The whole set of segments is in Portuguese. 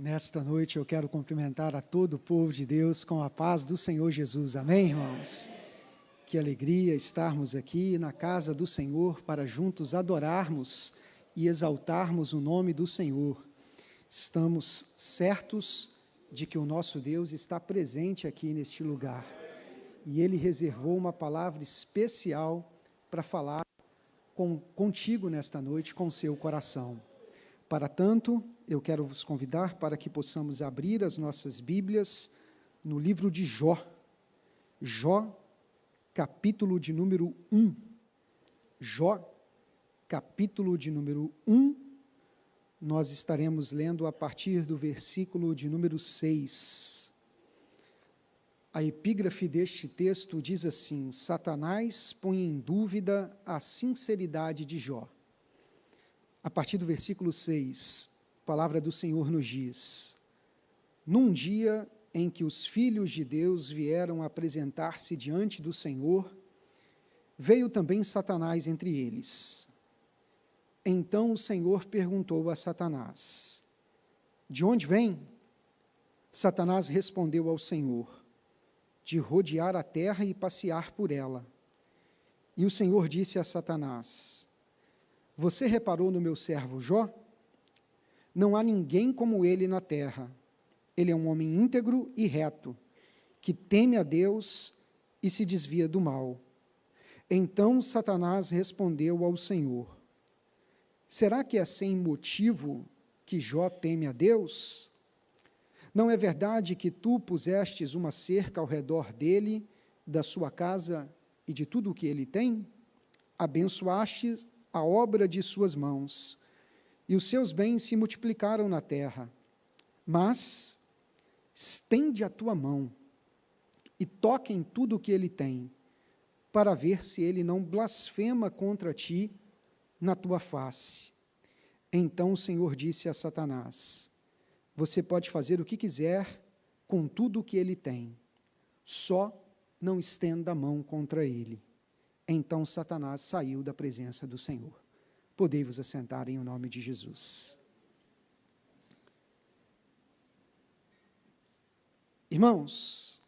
Nesta noite eu quero cumprimentar a todo o povo de Deus com a paz do Senhor Jesus. Amém, irmãos? Que alegria estarmos aqui na casa do Senhor para juntos adorarmos e exaltarmos o nome do Senhor. Estamos certos de que o nosso Deus está presente aqui neste lugar. E Ele reservou uma palavra especial para falar contigo nesta noite, com seu coração. Para tanto, eu quero vos convidar para que possamos abrir as nossas Bíblias no livro de Jó. Jó, capítulo de número 1. Jó, capítulo de número 1. Nós estaremos lendo a partir do versículo de número 6. A epígrafe deste texto diz assim: Satanás põe em dúvida a sinceridade de Jó. A partir do versículo 6, a palavra do Senhor nos diz: Num dia em que os filhos de Deus vieram apresentar-se diante do Senhor, veio também Satanás entre eles. Então o Senhor perguntou a Satanás: De onde vem? Satanás respondeu ao Senhor: De rodear a terra e passear por ela. E o Senhor disse a Satanás: Você reparou no meu servo Jó? Não há ninguém como ele na terra. Ele é um homem íntegro e reto, que teme a Deus e se desvia do mal. Então Satanás respondeu ao Senhor: Será que é sem motivo que Jó teme a Deus? Não é verdade que tu pusestes uma cerca ao redor dele, da sua casa e de tudo o que ele tem? Abençoastes a obra de suas mãos, e os seus bens se multiplicaram na terra. Mas estende a tua mão e toca em tudo o que ele tem, para ver se ele não blasfema contra ti na tua face. Então o Senhor disse a Satanás: Você pode fazer o que quiser com tudo o que ele tem, só não estenda a mão contra ele. Então Satanás saiu da presença do Senhor. Podei-vos assentar em nome de Jesus. Irmãos,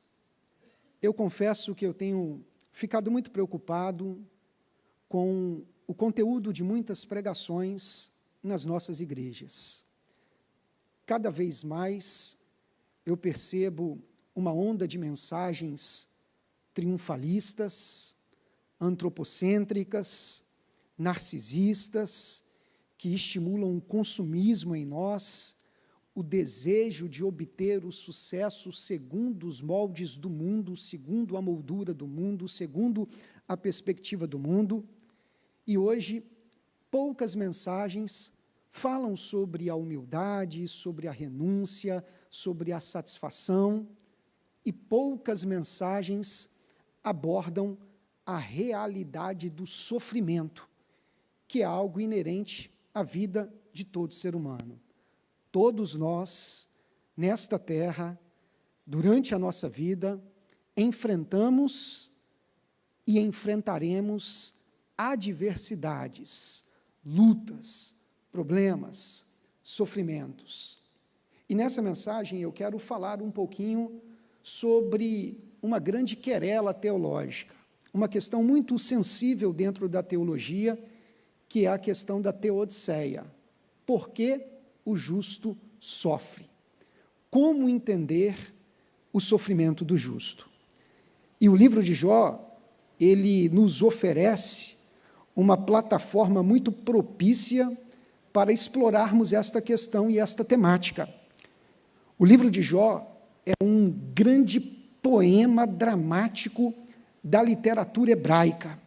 eu confesso que eu tenho ficado muito preocupado com o conteúdo de muitas pregações nas nossas igrejas. Cada vez mais eu percebo uma onda de mensagens triunfalistas, antropocêntricas, narcisistas, que estimulam o consumismo em nós, o desejo de obter o sucesso segundo os moldes do mundo, segundo a moldura do mundo, segundo a perspectiva do mundo. E hoje, poucas mensagens falam sobre a humildade, sobre a renúncia, sobre a satisfação, e poucas mensagens abordam a realidade do sofrimento, que é algo inerente à vida de todo ser humano. Todos nós, nesta terra, durante a nossa vida, enfrentamos e enfrentaremos adversidades, lutas, problemas, sofrimentos. E nessa mensagem eu quero falar um pouquinho sobre uma grande querela teológica, uma questão muito sensível dentro da teologia, que é a questão da teodiceia. Por que o justo sofre? Como entender o sofrimento do justo? E o livro de Jó, ele nos oferece uma plataforma muito propícia para explorarmos esta questão e esta temática. O livro de Jó é um grande poema dramático da literatura hebraica.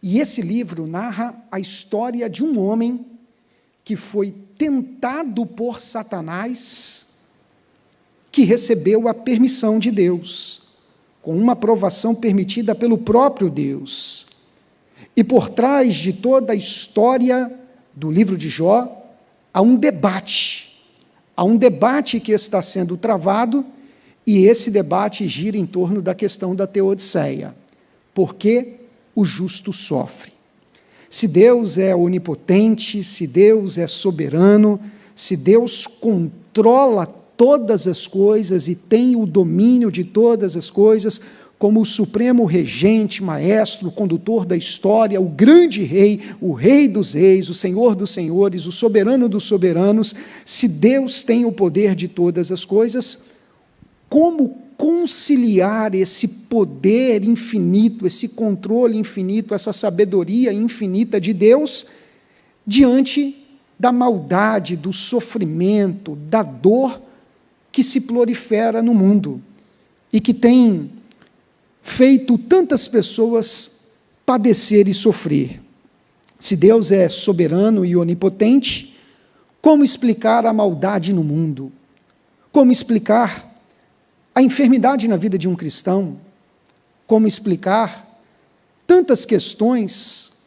E esse livro narra a história de um homem que foi tentado por Satanás, que recebeu a permissão de Deus, com uma provação permitida pelo próprio Deus. E por trás de toda a história do livro de Jó, há um debate que está sendo travado, e esse debate gira em torno da questão da teodiceia. Por que o justo sofre? Se Deus é onipotente, se Deus é soberano, se Deus controla todas as coisas e tem o domínio de todas as coisas, como o supremo regente, maestro, condutor da história, o grande rei, o rei dos reis, o senhor dos senhores, o soberano dos soberanos, se Deus tem o poder de todas as coisas, como conciliar esse poder infinito, esse controle infinito, essa sabedoria infinita de Deus, diante da maldade, do sofrimento, da dor que se prolifera no mundo e que tem feito tantas pessoas padecer e sofrer. Se Deus é soberano e onipotente, como explicar a maldade no mundo? Como explicar a enfermidade na vida de um cristão? Como explicar tantas questões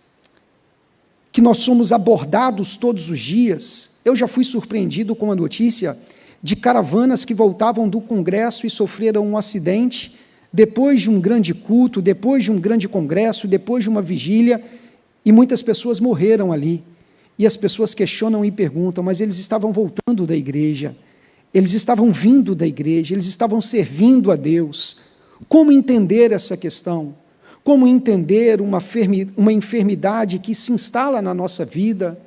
que nós somos abordados todos os dias? Eu já fui surpreendido com a notícia de caravanas que voltavam do congresso e sofreram um acidente depois de um grande culto, depois de um grande congresso, depois de uma vigília, e muitas pessoas morreram ali. E as pessoas questionam e perguntam, mas eles estavam voltando da igreja, eles estavam vindo da igreja, eles estavam servindo a Deus. Como entender essa questão? Como entender uma enfermidade que se instala na nossa vida,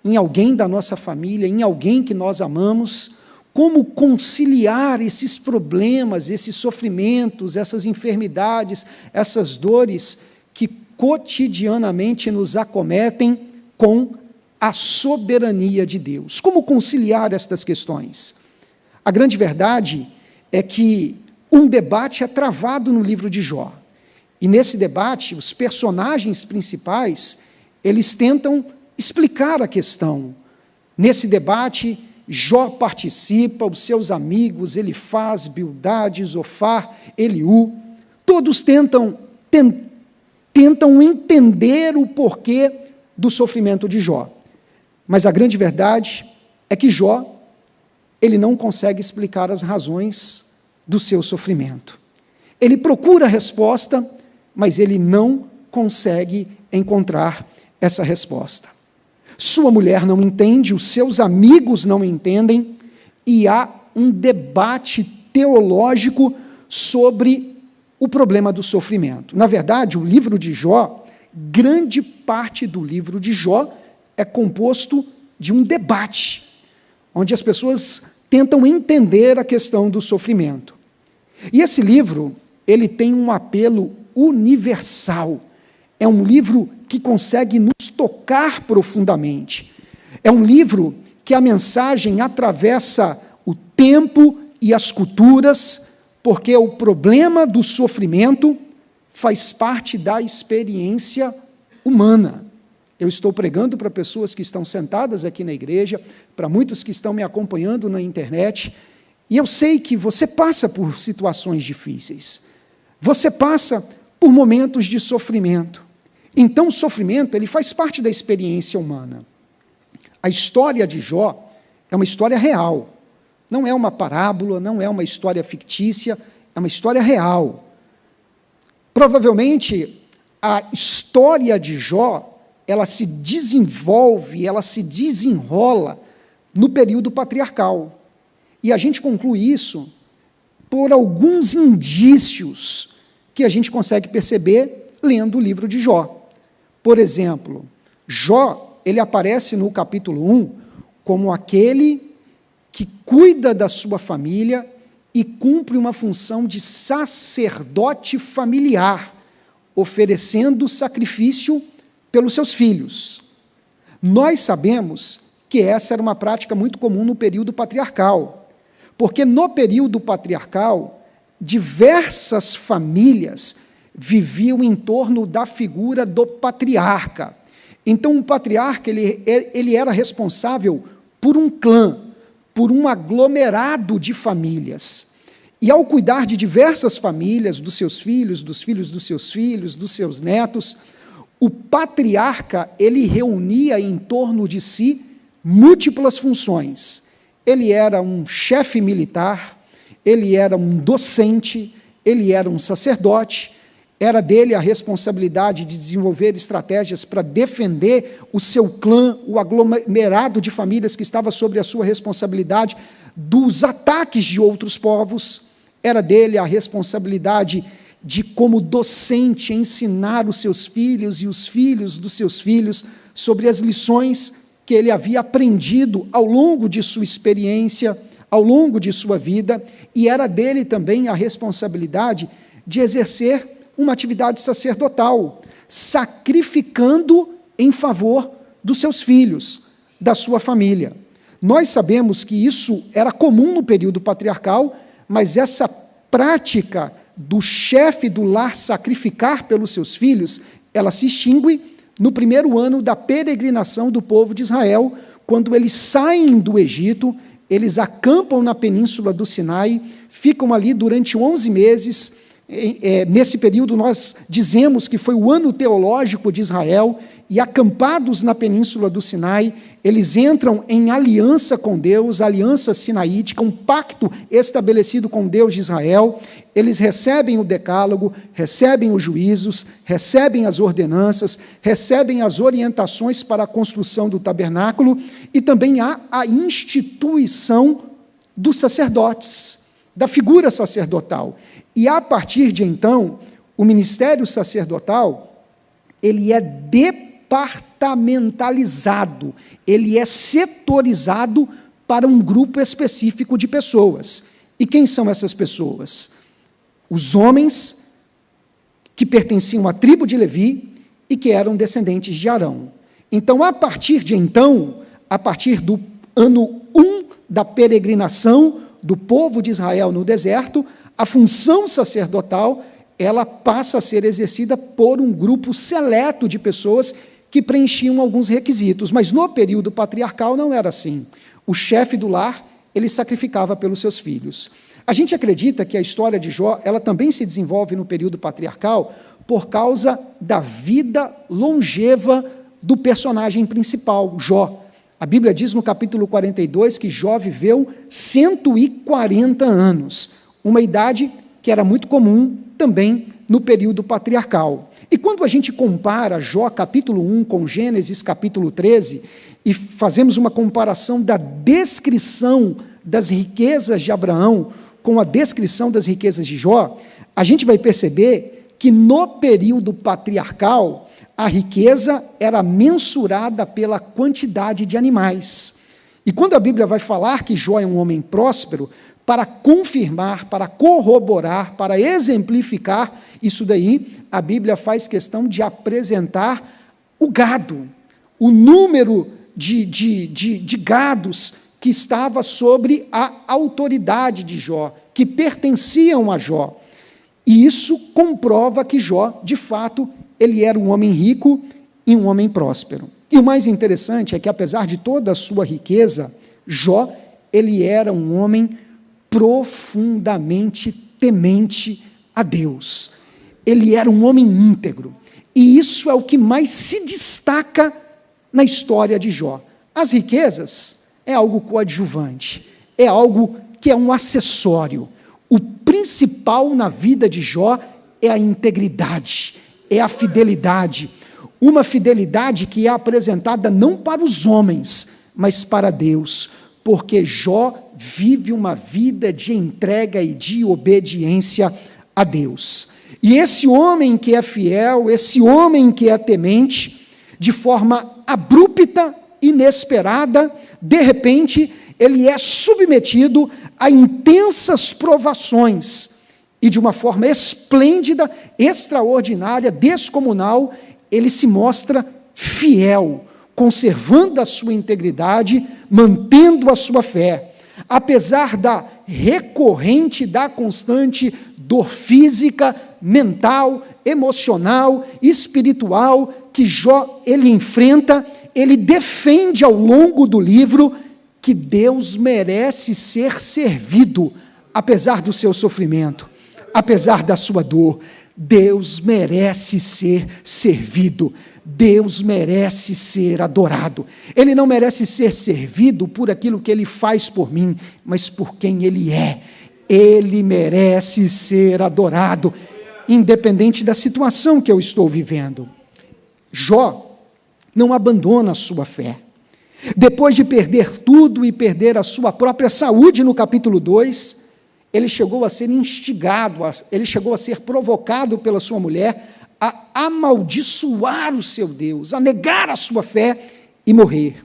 em alguém da nossa família, em alguém que nós amamos? Como conciliar esses problemas, esses sofrimentos, essas enfermidades, essas dores que cotidianamente nos acometem com a soberania de Deus? Como conciliar estas questões? A grande verdade é que um debate é travado no livro de Jó. E nesse debate, os personagens principais, eles tentam explicar a questão. Nesse debate, Jó participa, os seus amigos, Elifaz, Bildade, Zofar, Eliú, todos tentam entender o porquê do sofrimento de Jó. Mas a grande verdade é que Jó, ele não consegue explicar as razões do seu sofrimento. Ele procura a resposta, mas ele não consegue encontrar essa resposta. Sua mulher não entende, os seus amigos não entendem, e há um debate teológico sobre o problema do sofrimento. Na verdade, o livro de Jó, grande parte do livro de Jó é composto de um debate, onde as pessoas tentam entender a questão do sofrimento. E esse livro, ele tem um apelo universal. É um livro que consegue nos tocar profundamente. É um livro que a mensagem atravessa o tempo e as culturas, porque o problema do sofrimento faz parte da experiência humana. Eu estou pregando para pessoas que estão sentadas aqui na igreja, para muitos que estão me acompanhando na internet, e eu sei que você passa por situações difíceis. Você passa por momentos de sofrimento. Então, o sofrimento, ele faz parte da experiência humana. A história de Jó é uma história real. Não é uma parábola, não é uma história fictícia, é uma história real. Provavelmente, a história de Jó, ela se desenvolve, ela se desenrola no período patriarcal. E a gente conclui isso por alguns indícios que a gente consegue perceber lendo o livro de Jó. Por exemplo, Jó, ele aparece no capítulo 1 como aquele que cuida da sua família e cumpre uma função de sacerdote familiar, oferecendo sacrifício pelos seus filhos. Nós sabemos que essa era uma prática muito comum no período patriarcal, porque no período patriarcal, diversas famílias viviam em torno da figura do patriarca. Então, o patriarca, ele era responsável por um clã, por um aglomerado de famílias. E ao cuidar de diversas famílias, dos seus filhos, dos filhos dos seus filhos, dos seus netos, o patriarca, ele reunia em torno de si múltiplas funções. Ele era um chefe militar, ele era um docente, ele era um sacerdote, Era dele a responsabilidade de desenvolver estratégias para defender o seu clã, o aglomerado de famílias que estava sobre a sua responsabilidade dos ataques de outros povos. Era dele a responsabilidade de, como docente, ensinar os seus filhos e os filhos dos seus filhos sobre as lições que ele havia aprendido ao longo de sua experiência, ao longo de sua vida, e era dele também a responsabilidade de exercer uma atividade sacerdotal, sacrificando em favor dos seus filhos, da sua família. Nós sabemos que isso era comum no período patriarcal, mas essa prática do chefe do lar sacrificar pelos seus filhos, ela se extingue no primeiro ano da peregrinação do povo de Israel, quando eles saem do Egito, eles acampam na península do Sinai, ficam ali durante 11 meses. Nesse período nós dizemos que foi o ano teológico de Israel, e acampados na península do Sinai, eles entram em aliança com Deus, aliança sinaítica, um pacto estabelecido com Deus de Israel. Eles recebem o decálogo, recebem os juízos, recebem as ordenanças, recebem as orientações para a construção do tabernáculo, e também há a instituição dos sacerdotes, da figura sacerdotal. E a partir de então, o ministério sacerdotal, ele é departamentalizado, ele é setorizado para um grupo específico de pessoas. E quem são essas pessoas? Os homens que pertenciam à tribo de Levi e que eram descendentes de Arão. Então, a partir do ano 1 da peregrinação do povo de Israel no deserto, a função sacerdotal, ela passa a ser exercida por um grupo seleto de pessoas que preenchiam alguns requisitos, mas no período patriarcal não era assim. O chefe do lar, ele sacrificava pelos seus filhos. A gente acredita que a história de Jó, ela também se desenvolve no período patriarcal por causa da vida longeva do personagem principal, Jó. A Bíblia diz no capítulo 42 que Jó viveu 140 anos, uma idade que era muito comum também no período patriarcal. E quando a gente compara Jó capítulo 1 com Gênesis capítulo 13, e fazemos uma comparação da descrição das riquezas de Abraão com a descrição das riquezas de Jó, a gente vai perceber que no período patriarcal, a riqueza era mensurada pela quantidade de animais. E quando a Bíblia vai falar que Jó é um homem próspero, para confirmar, para corroborar, para exemplificar isso daí, a Bíblia faz questão de apresentar o gado, o número de gados que estava sobre a autoridade de Jó, que pertenciam a Jó. E isso comprova que Jó, de fato, ele era um homem rico e um homem próspero. E o mais interessante é que, apesar de toda a sua riqueza, Jó, ele era um homem profundamente temente a Deus. Ele era um homem íntegro. E isso é o que mais se destaca na história de Jó. As riquezas é algo coadjuvante, é algo que é um acessório. O principal na vida de Jó é a integridade, é a fidelidade. Uma fidelidade que é apresentada não para os homens, mas para Deus, porque Jó vive uma vida de entrega e de obediência a Deus. E esse homem que é fiel, esse homem que é temente, de forma abrupta, inesperada, de repente, ele é submetido a intensas provações, e de uma forma esplêndida, extraordinária, descomunal, ele se mostra fiel, conservando a sua integridade, mantendo a sua fé, apesar da recorrente, da constante dor física, mental, emocional, espiritual, que Jó ele enfrenta, ele defende ao longo do livro que Deus merece ser servido, apesar do seu sofrimento, apesar da sua dor. Deus merece ser servido, Deus merece ser adorado. Ele não merece ser servido por aquilo que Ele faz por mim, mas por quem Ele é. Ele merece ser adorado. independente da situação que eu estou vivendo. Jó não abandona a sua fé. Depois de perder tudo e perder a sua própria saúde no capítulo 2, ele chegou a ser instigado, ele chegou a ser provocado pela sua mulher a amaldiçoar o seu Deus, a negar a sua fé e morrer.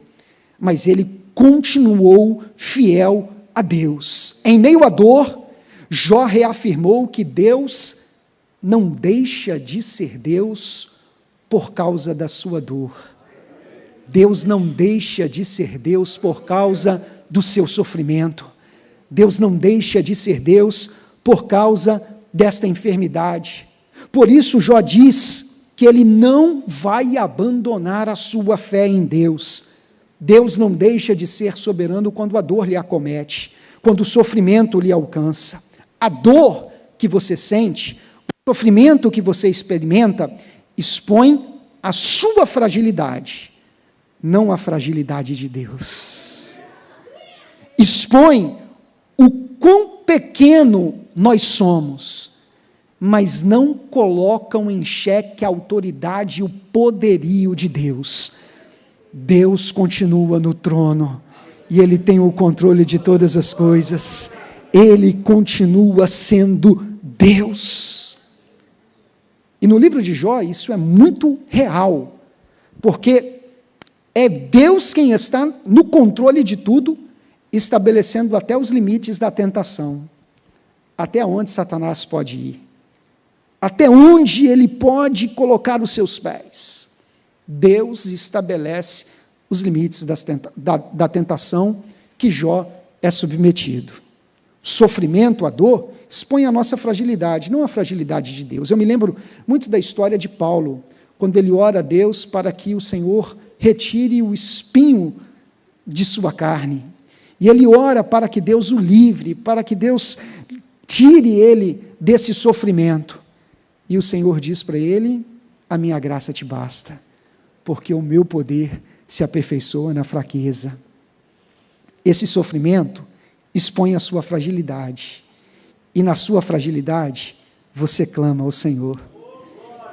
Mas ele continuou fiel a Deus. Em meio à dor, Jó reafirmou que Deus não deixa de ser Deus por causa da sua dor. Deus não deixa de ser Deus por causa do seu sofrimento. Deus não deixa de ser Deus por causa desta enfermidade. Por isso, Jó diz que ele não vai abandonar a sua fé em Deus. Deus não deixa de ser soberano quando a dor lhe acomete, quando o sofrimento lhe alcança. A dor que você sente, o sofrimento que você experimenta, expõe a sua fragilidade, não a fragilidade de Deus. Expõe o quão pequeno nós somos, mas não colocam em xeque a autoridade e o poderio de Deus. Deus continua no trono, e Ele tem o controle de todas as coisas. Ele continua sendo Deus. E no livro de Jó, isso é muito real, porque é Deus quem está no controle de tudo, estabelecendo até os limites da tentação. Até onde Satanás pode ir. Até onde ele pode colocar os seus pés. Deus estabelece os limites da tentação que Jó é submetido. O sofrimento, a dor, expõe a nossa fragilidade, não a fragilidade de Deus. Eu me lembro muito da história de Paulo, quando ele ora a Deus para que o Senhor retire o espinho de sua carne. E ele ora para que Deus o livre, para que Deus tire ele desse sofrimento. E o Senhor diz para ele: a minha graça te basta, porque o meu poder se aperfeiçoa na fraqueza. Esse sofrimento expõe a sua fragilidade, e na sua fragilidade você clama ao Senhor.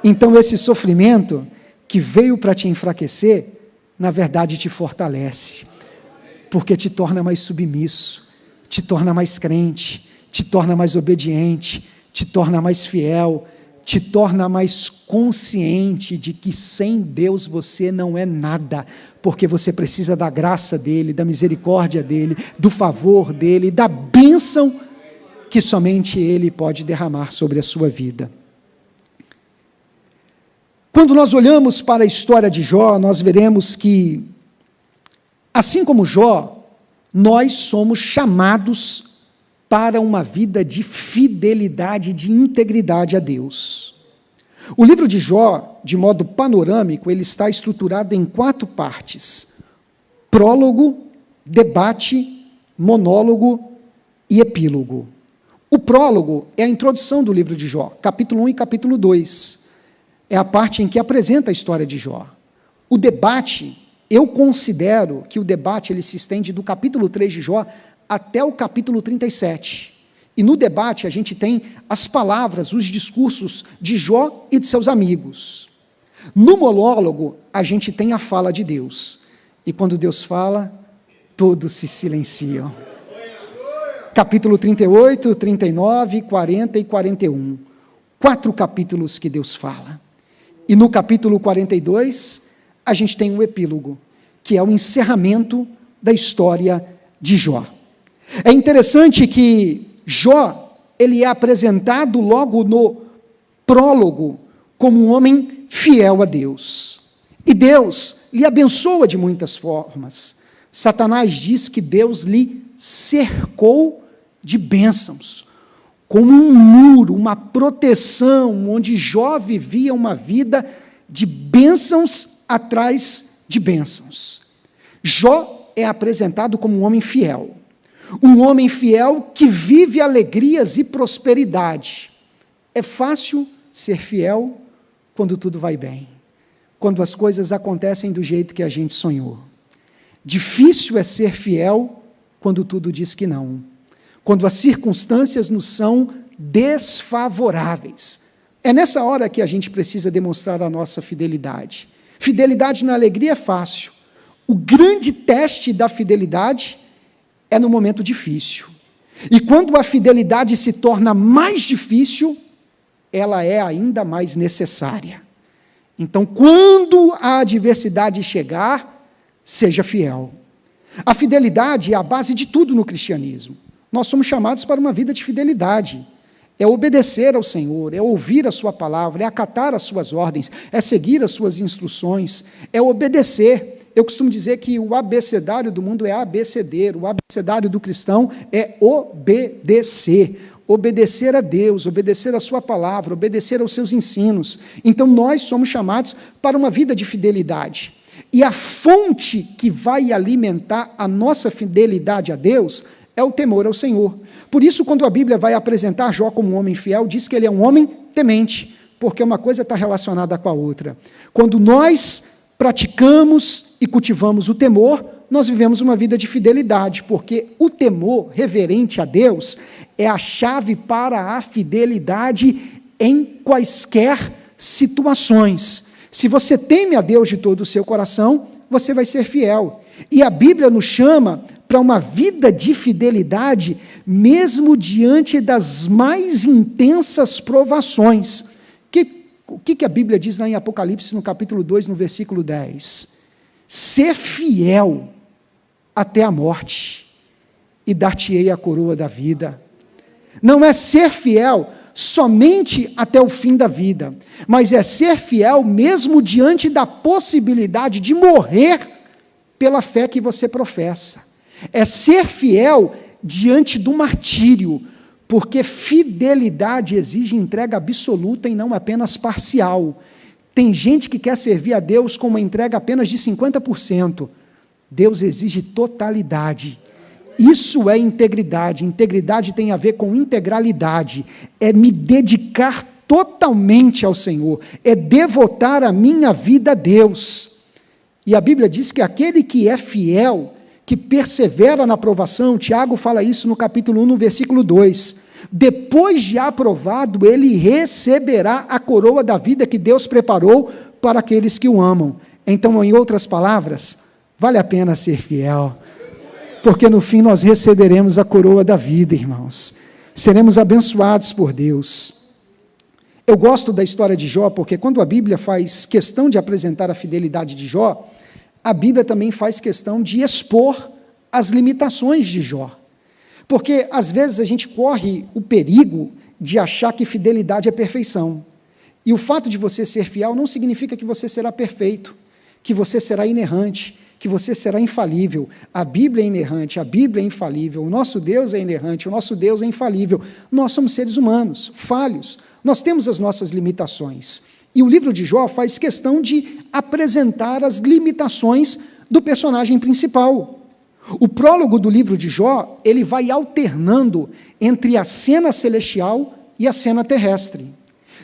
Então esse sofrimento que veio para te enfraquecer, na verdade te fortalece, porque te torna mais submisso, te torna mais crente, te torna mais obediente, te torna mais fiel, te torna mais consciente de que sem Deus você não é nada, porque você precisa da graça dEle, da misericórdia dEle, do favor dEle, da bênção que somente Ele pode derramar sobre a sua vida. Quando nós olhamos para a história de Jó, nós veremos que, assim como Jó, nós somos chamados para uma vida de fidelidade, de integridade a Deus. O livro de Jó, de modo panorâmico, ele está estruturado em 4 partes: prólogo, debate, monólogo e epílogo. O prólogo é a introdução do livro de Jó, capítulo 1 e capítulo 2. É a parte em que apresenta a história de Jó. O debate, eu considero que o debate ele se estende do capítulo 3 de Jó até o capítulo 37. E no debate a gente tem as palavras, os discursos de Jó e de seus amigos. No monólogo, a gente tem a fala de Deus. E quando Deus fala, todos se silenciam. Capítulo 38, 39, 40 e 41. 4 capítulos que Deus fala. E no capítulo 42, a gente tem o epílogo, que é o encerramento da história de Jó. É interessante que Jó, ele é apresentado logo no prólogo como um homem fiel a Deus. E Deus lhe abençoa de muitas formas. Satanás diz que Deus lhe cercou de bênçãos, como um muro, uma proteção, onde Jó vivia uma vida de bênçãos atrás de bênçãos. Jó é apresentado como um homem fiel que vive alegrias e prosperidade. É fácil ser fiel quando tudo vai bem, quando as coisas acontecem do jeito que a gente sonhou. Difícil é ser fiel quando tudo diz que não, quando as circunstâncias nos são desfavoráveis. É nessa hora que a gente precisa demonstrar a nossa fidelidade. Fidelidade na alegria é fácil. O grande teste da fidelidade é no momento difícil. E quando a fidelidade se torna mais difícil, ela é ainda mais necessária. Então, quando a adversidade chegar, seja fiel. A fidelidade é a base de tudo no cristianismo. Nós somos chamados para uma vida de fidelidade. É obedecer ao Senhor, é ouvir a sua palavra, é acatar as suas ordens, é seguir as suas instruções, é obedecer. Eu costumo dizer que o abecedário do mundo é abecedeiro, o abecedário do cristão é obedecer. Obedecer a Deus, obedecer a sua palavra, obedecer aos seus ensinos. Então, nós somos chamados para uma vida de fidelidade. E a fonte que vai alimentar a nossa fidelidade a Deus é o temor ao Senhor. Por isso, quando a Bíblia vai apresentar Jó como um homem fiel, diz que ele é um homem temente, porque uma coisa está relacionada com a outra. Quando nós praticamos e cultivamos o temor, nós vivemos uma vida de fidelidade, porque o temor reverente a Deus é a chave para a fidelidade em quaisquer situações. Se você teme a Deus de todo o seu coração, você vai ser fiel. E a Bíblia nos chama para uma vida de fidelidade, mesmo diante das mais intensas provações. O que a Bíblia diz lá em Apocalipse, no capítulo 2, no versículo 10? Ser fiel até a morte, e dar-te-ei a coroa da vida. Não é ser fiel somente até o fim da vida, mas é ser fiel mesmo diante da possibilidade de morrer pela fé que você professa. É ser fiel diante do martírio, porque fidelidade exige entrega absoluta e não apenas parcial. Tem gente que quer servir a Deus com uma entrega apenas de 50%. Deus exige totalidade. Isso é integridade. Integridade tem a ver com integralidade. É me dedicar totalmente ao Senhor. É devotar a minha vida a Deus. E a Bíblia diz que aquele que é fiel, que persevera na aprovação, Tiago fala isso no capítulo 1, no versículo 2, depois de aprovado, ele receberá a coroa da vida que Deus preparou para aqueles que o amam. Então, em outras palavras, vale a pena ser fiel, porque no fim nós receberemos a coroa da vida, irmãos. Seremos abençoados por Deus. Eu gosto da história de Jó, porque quando a Bíblia faz questão de apresentar a fidelidade de Jó, a Bíblia também faz questão de expor as limitações de Jó. Porque, às vezes, a gente corre o perigo de achar que fidelidade é perfeição. E o fato de você ser fiel não significa que você será perfeito, que você será inerrante, que você será infalível. A Bíblia é inerrante, a Bíblia é infalível, o nosso Deus é inerrante, o nosso Deus é infalível. Nós somos seres humanos, falhos, nós temos as nossas limitações. E o livro de Jó faz questão de apresentar as limitações do personagem principal. O prólogo do livro de Jó, ele vai alternando entre a cena celestial e a cena terrestre.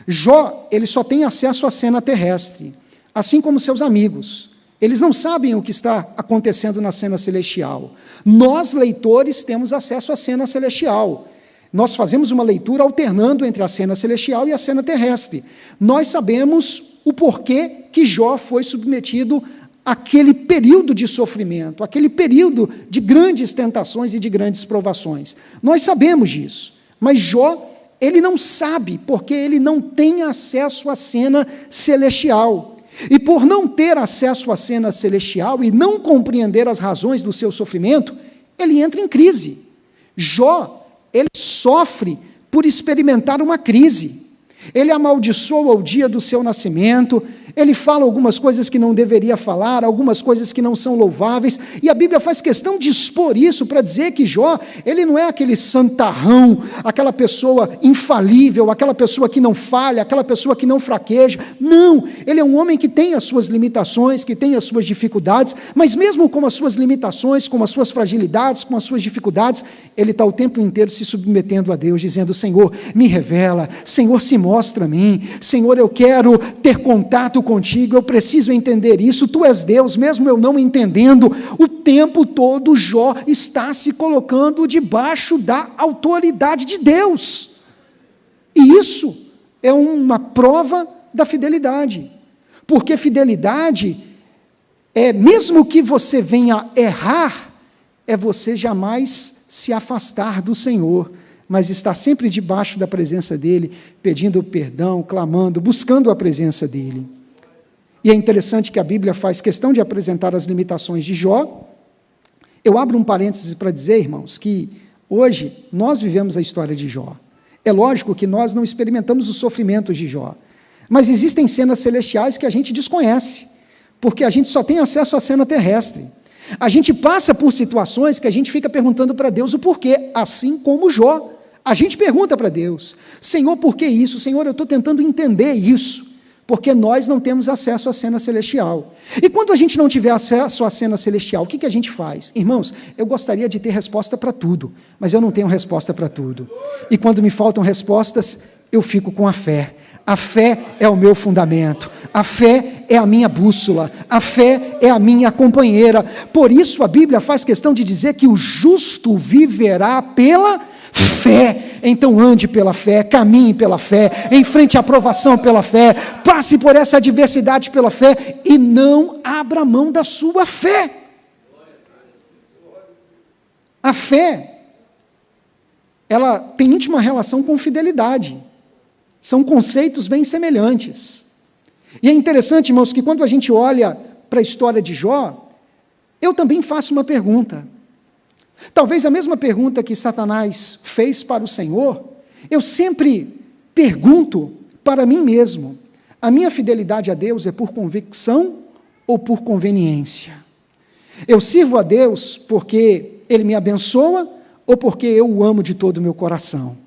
Jó, ele só tem acesso à cena terrestre, assim como seus amigos. Eles não sabem o que está acontecendo na cena celestial. Nós, leitores, temos acesso à cena celestial. Nós fazemos uma leitura alternando entre a cena celestial e a cena terrestre. Nós sabemos o porquê que Jó foi submetido àquele período de sofrimento, aquele período de grandes tentações e de grandes provações. Nós sabemos disso, mas Jó, ele não sabe, porque ele não tem acesso à cena celestial. E por não ter acesso à cena celestial e não compreender as razões do seu sofrimento, ele entra em crise. Jó, ele sofre por experimentar uma crise. Ele amaldiçoa o dia do seu nascimento, ele fala algumas coisas que não deveria falar, algumas coisas que não são louváveis, e a Bíblia faz questão de expor isso para dizer que Jó, ele não é aquele santarrão, aquela pessoa infalível, aquela pessoa que não falha, aquela pessoa que não fraqueja. Não, ele é um homem que tem as suas limitações, que tem as suas dificuldades, mas mesmo com as suas limitações, com as suas fragilidades, com as suas dificuldades, ele está o tempo inteiro se submetendo a Deus, dizendo: Senhor, me revela, Senhor, se mostra a mim, Senhor, eu quero ter contato contigo, eu preciso entender isso, tu és Deus, mesmo eu não entendendo. O tempo todo Jó está se colocando debaixo da autoridade de Deus, e isso é uma prova da fidelidade, porque fidelidade mesmo que você venha errar, você jamais se afastar do Senhor, mas estar sempre debaixo da presença dEle, pedindo perdão, clamando, buscando a presença dEle. E é interessante que a Bíblia faz questão de apresentar as limitações de Jó. Eu abro um parênteses para dizer, irmãos, que hoje nós vivemos a história de Jó. É lógico que nós não experimentamos os sofrimentos de Jó, mas existem cenas celestiais que a gente desconhece, porque a gente só tem acesso à cena terrestre. A gente passa por situações que a gente fica perguntando para Deus o porquê, assim como Jó. A gente pergunta para Deus, Senhor, por que isso? Senhor, eu estou tentando entender isso, porque nós não temos acesso à cena celestial. E quando a gente não tiver acesso à cena celestial, o que a gente faz? Irmãos, eu gostaria de ter resposta para tudo, mas eu não tenho resposta para tudo. E quando me faltam respostas, eu fico com a fé. A fé é o meu fundamento, a fé é a minha bússola, a fé é a minha companheira. Por isso a Bíblia faz questão de dizer que o justo viverá pela fé. Então ande pela fé, caminhe pela fé, enfrente a provação pela fé, passe por essa adversidade pela fé e não abra mão da sua fé. A fé, ela tem íntima relação com fidelidade. São conceitos bem semelhantes. E é interessante, irmãos, que quando a gente olha para a história de Jó, eu também faço uma pergunta. Talvez a mesma pergunta que Satanás fez para o Senhor, eu sempre pergunto para mim mesmo: a minha fidelidade a Deus é por convicção ou por conveniência? Eu sirvo a Deus porque Ele me abençoa ou porque eu o amo de todo o meu coração?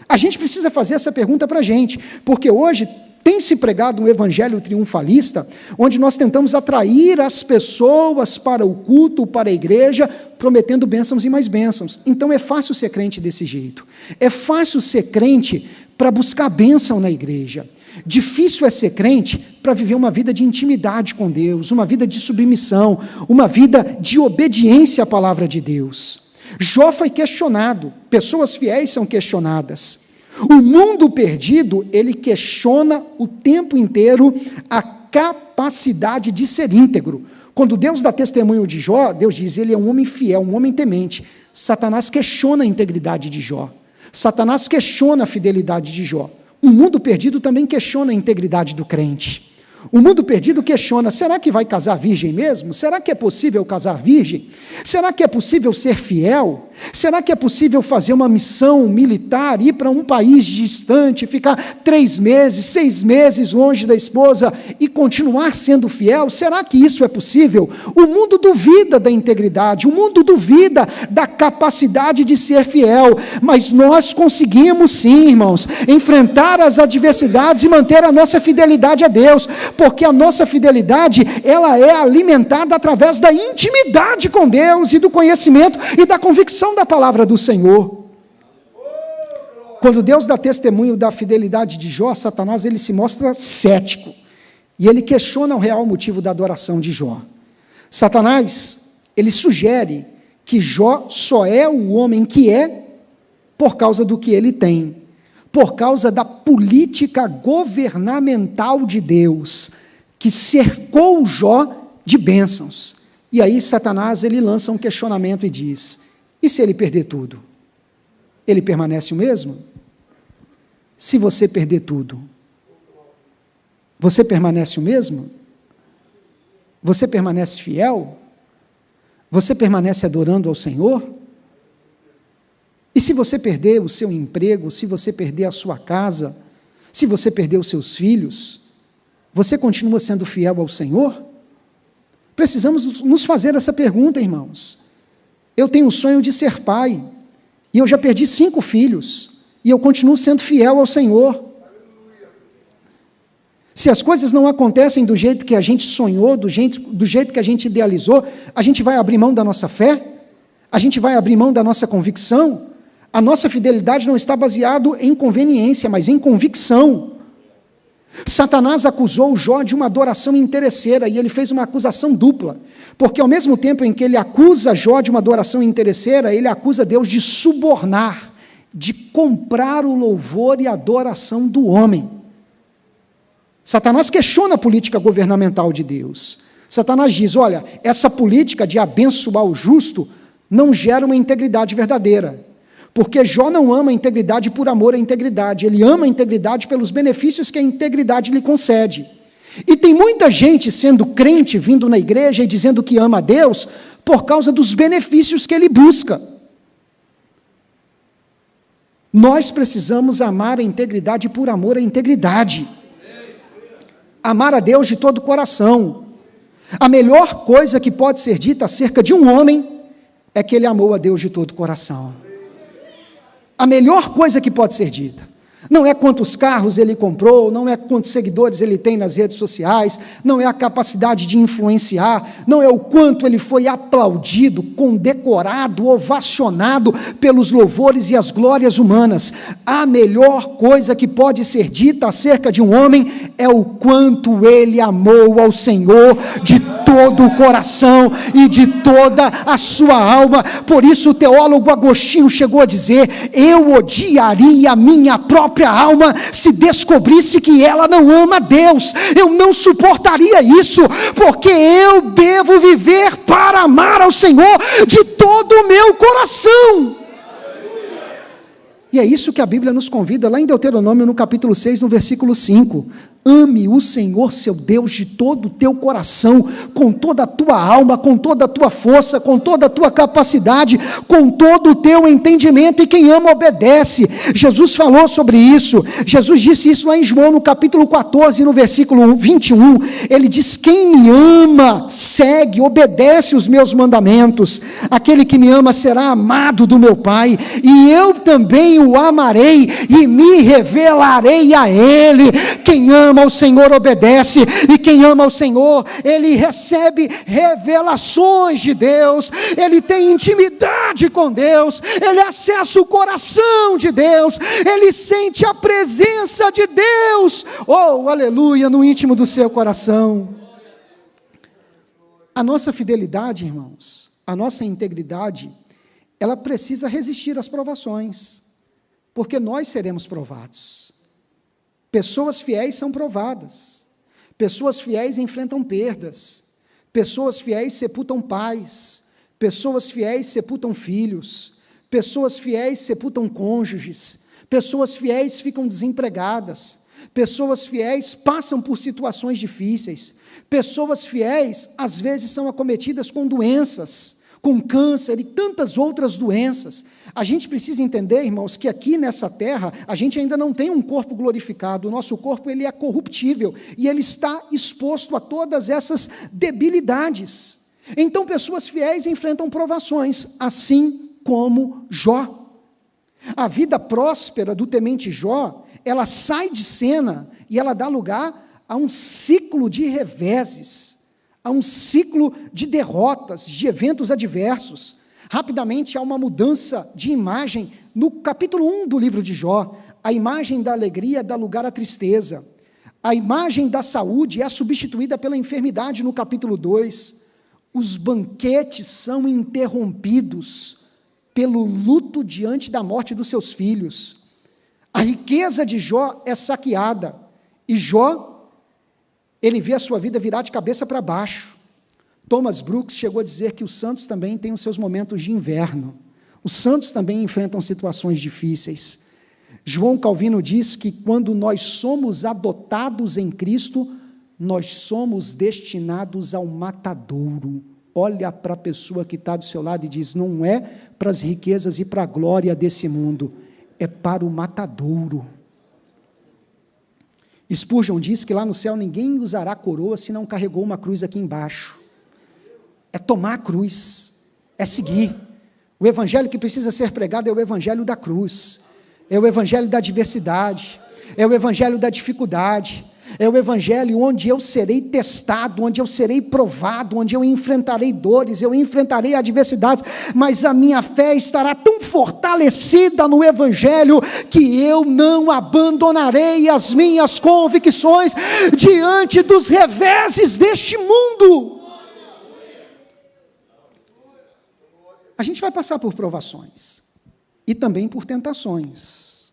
A gente precisa fazer essa pergunta para a gente, porque hoje tem se pregado um evangelho triunfalista, onde nós tentamos atrair as pessoas para o culto, para a igreja, prometendo bênçãos e mais bênçãos. Então é fácil ser crente desse jeito. É fácil ser crente para buscar bênção na igreja. Difícil é ser crente para viver uma vida de intimidade com Deus, uma vida de submissão, uma vida de obediência à palavra de Deus. Jó foi questionado, pessoas fiéis são questionadas. O mundo perdido, ele questiona o tempo inteiro a capacidade de ser íntegro. Quando Deus dá testemunho de Jó, Deus diz, ele é um homem fiel, um homem temente. Satanás questiona a integridade de Jó. Satanás questiona a fidelidade de Jó. O mundo perdido também questiona a integridade do crente. O mundo perdido questiona, será que vai casar virgem mesmo? Será que é possível casar virgem? Será que é possível ser fiel? Será que é possível fazer uma missão militar, ir para um país distante, ficar 3 meses, 6 meses longe da esposa e continuar sendo fiel? Será que isso é possível? O mundo duvida da integridade, o mundo duvida da capacidade de ser fiel, mas nós conseguimos sim, irmãos, enfrentar as adversidades e manter a nossa fidelidade a Deus, porque a nossa fidelidade, ela é alimentada através da intimidade com Deus e do conhecimento e da convicção da palavra do Senhor. Quando Deus dá testemunho da fidelidade de Jó, Satanás, ele se mostra cético, e ele questiona o real motivo da adoração de Jó. Satanás, ele sugere que Jó só é o homem que é por causa do que ele tem, por causa da política governamental de Deus, que cercou Jó de bênçãos. E aí Satanás, ele lança um questionamento e diz, e se ele perder tudo? Ele permanece o mesmo? Se você perder tudo, você permanece o mesmo? Você permanece fiel? Você permanece adorando ao Senhor? E se você perder o seu emprego, se você perder a sua casa, se você perder os seus filhos, você continua sendo fiel ao Senhor? Precisamos nos fazer essa pergunta, irmãos. Eu tenho o sonho de ser pai, e eu já perdi 5 filhos, e eu continuo sendo fiel ao Senhor. Se as coisas não acontecem do jeito que a gente sonhou, do jeito que a gente idealizou, a gente vai abrir mão da nossa fé? A gente vai abrir mão da nossa convicção? A nossa fidelidade não está baseada em conveniência, mas em convicção. Satanás acusou Jó de uma adoração interesseira, e ele fez uma acusação dupla, porque ao mesmo tempo em que ele acusa Jó de uma adoração interesseira, ele acusa Deus de subornar, de comprar o louvor e a adoração do homem. Satanás questiona a política governamental de Deus. Satanás diz, olha, essa política de abençoar o justo não gera uma integridade verdadeira. Porque Jó não ama a integridade por amor à integridade, ele ama a integridade pelos benefícios que a integridade lhe concede. E tem muita gente sendo crente, vindo na igreja e dizendo que ama a Deus, por causa dos benefícios que ele busca. Nós precisamos amar a integridade por amor à integridade. Amar a Deus de todo o coração. A melhor coisa que pode ser dita acerca de um homem é que ele amou a Deus de todo o coração. A melhor coisa que pode ser dita. Não é quantos carros ele comprou, não é quantos seguidores ele tem nas redes sociais, não é a capacidade de influenciar, não é o quanto ele foi aplaudido, condecorado, ovacionado pelos louvores e as glórias humanas. A melhor coisa que pode ser dita acerca de um homem é o quanto ele amou ao Senhor de todo o coração e de toda a sua alma. Por isso o teólogo Agostinho chegou a dizer, eu odiaria a minha própria alma se descobrisse que ela não ama a Deus. Eu não suportaria isso, porque eu devo viver para amar ao Senhor de todo o meu coração. E é isso que a Bíblia nos convida lá em Deuteronômio, no capítulo 6, no versículo 5. Ame o Senhor, seu Deus, de todo o teu coração, com toda a tua alma, com toda a tua força, com toda a tua capacidade, com todo o teu entendimento, e quem ama obedece. Jesus falou sobre isso. Jesus disse isso lá em João, no capítulo 14, no versículo 21. Ele diz, quem me ama, segue, obedece os meus mandamentos. Aquele que me ama será amado do meu Pai, e eu também o amarei, e me revelarei a ele. Quem ama ao Senhor obedece, e quem ama ao Senhor, ele recebe revelações de Deus, ele tem intimidade com Deus, ele acessa o coração de Deus, ele sente a presença de Deus, oh, aleluia, no íntimo do seu coração. A nossa fidelidade, irmãos, a nossa integridade, ela precisa resistir às provações, porque nós seremos provados. Pessoas fiéis são provadas, pessoas fiéis enfrentam perdas, pessoas fiéis sepultam pais, pessoas fiéis sepultam filhos, pessoas fiéis sepultam cônjuges, pessoas fiéis ficam desempregadas, pessoas fiéis passam por situações difíceis, pessoas fiéis às vezes são acometidas com doenças, com câncer e tantas outras doenças. A gente precisa entender, irmãos, que aqui nessa terra, a gente ainda não tem um corpo glorificado, o nosso corpo ele é corruptível, e ele está exposto a todas essas debilidades. Então, pessoas fiéis enfrentam provações, assim como Jó. A vida próspera do temente Jó, ela sai de cena, e ela dá lugar a um ciclo de reveses, há um ciclo de derrotas, de eventos adversos. Rapidamente há uma mudança de imagem. No capítulo 1 do livro de Jó, a imagem da alegria dá lugar à tristeza. A imagem da saúde é substituída pela enfermidade no capítulo 2. Os banquetes são interrompidos pelo luto diante da morte dos seus filhos. A riqueza de Jó é saqueada. E Jó, ele vê a sua vida virar de cabeça para baixo. Thomas Brooks chegou a dizer que os santos também têm os seus momentos de inverno. Os santos também enfrentam situações difíceis. João Calvino diz que quando nós somos adotados em Cristo, nós somos destinados ao matadouro. Olha para a pessoa que está do seu lado e diz, não é para as riquezas e para a glória desse mundo, é para o matadouro. Spurgeon diz que lá no céu ninguém usará coroa se não carregou uma cruz aqui embaixo. É tomar a cruz, é seguir. O evangelho que precisa ser pregado é o evangelho da cruz, é o evangelho da adversidade, é o evangelho da dificuldade, é o evangelho onde eu serei testado, onde eu serei provado, onde eu enfrentarei dores, eu enfrentarei adversidades, mas a minha fé estará tão fortalecida no evangelho, que eu não abandonarei as minhas convicções diante dos reveses deste mundo. A gente vai passar por provações, e também por tentações.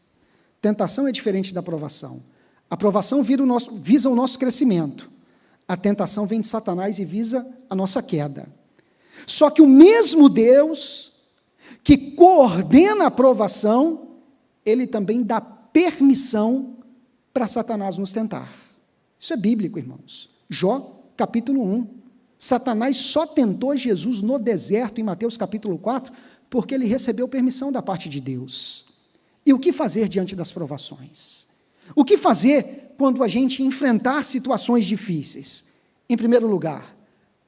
Tentação é diferente da provação. A provação visa o nosso crescimento. A tentação vem de Satanás e visa a nossa queda. Só que o mesmo Deus que coordena a provação, Ele também dá permissão para Satanás nos tentar. Isso é bíblico, irmãos. Jó, capítulo 1. Satanás só tentou Jesus no deserto, em Mateus capítulo 4, porque ele recebeu permissão da parte de Deus. E o que fazer diante das provações? O que fazer quando a gente enfrentar situações difíceis? Em primeiro lugar,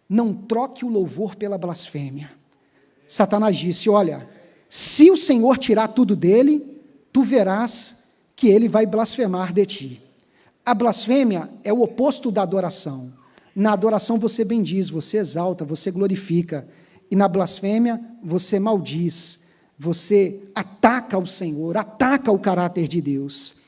não troque o louvor pela blasfêmia. Satanás disse, olha, se o Senhor tirar tudo dele, tu verás que ele vai blasfemar de ti. A blasfêmia é o oposto da adoração. Na adoração você bendiz, você exalta, você glorifica. E na blasfêmia você maldiz, você ataca o Senhor, ataca o caráter de Deus.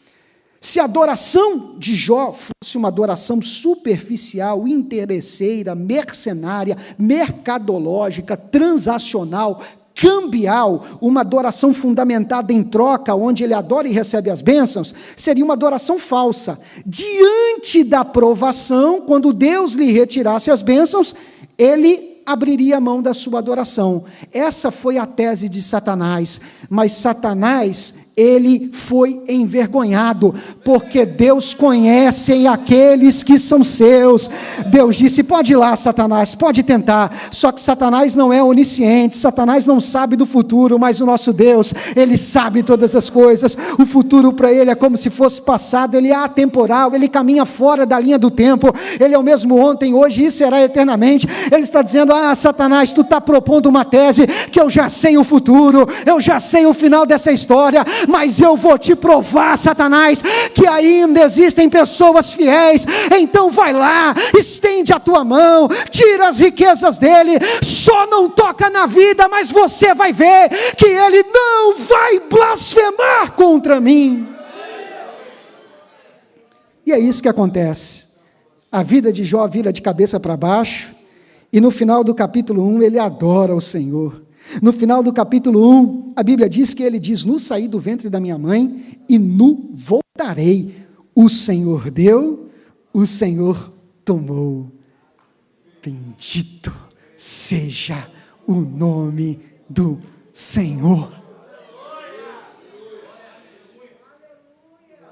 Se a adoração de Jó fosse uma adoração superficial, interesseira, mercenária, mercadológica, transacional, cambial, uma adoração fundamentada em troca, onde ele adora e recebe as bênçãos, seria uma adoração falsa. Diante da provação, quando Deus lhe retirasse as bênçãos, ele abriria a mão da sua adoração. Essa foi a tese de Satanás, mas Satanás, ele foi envergonhado, porque Deus conhece aqueles que são seus. Deus disse, pode ir lá, Satanás, pode tentar, só que Satanás não é onisciente, Satanás não sabe do futuro, mas o nosso Deus, ele sabe todas as coisas. O futuro para ele é como se fosse passado, ele é atemporal, ele caminha fora da linha do tempo, ele é o mesmo ontem, hoje e será eternamente. Ele está dizendo, Satanás, tu está propondo uma tese que eu já sei o futuro, eu já sei o final dessa história, mas eu vou te provar, Satanás, que ainda existem pessoas fiéis. Então vai lá, estende a tua mão, tira as riquezas dele, só não toca na vida, mas você vai ver que ele não vai blasfemar contra mim. E é isso que acontece. A vida de Jó vira de cabeça para baixo, e no final do capítulo 1 ele adora o Senhor. No final do capítulo 1, a Bíblia diz que ele diz, nu saí do ventre da minha mãe, e nu voltarei. O Senhor deu, o Senhor tomou. Bendito seja o nome do Senhor.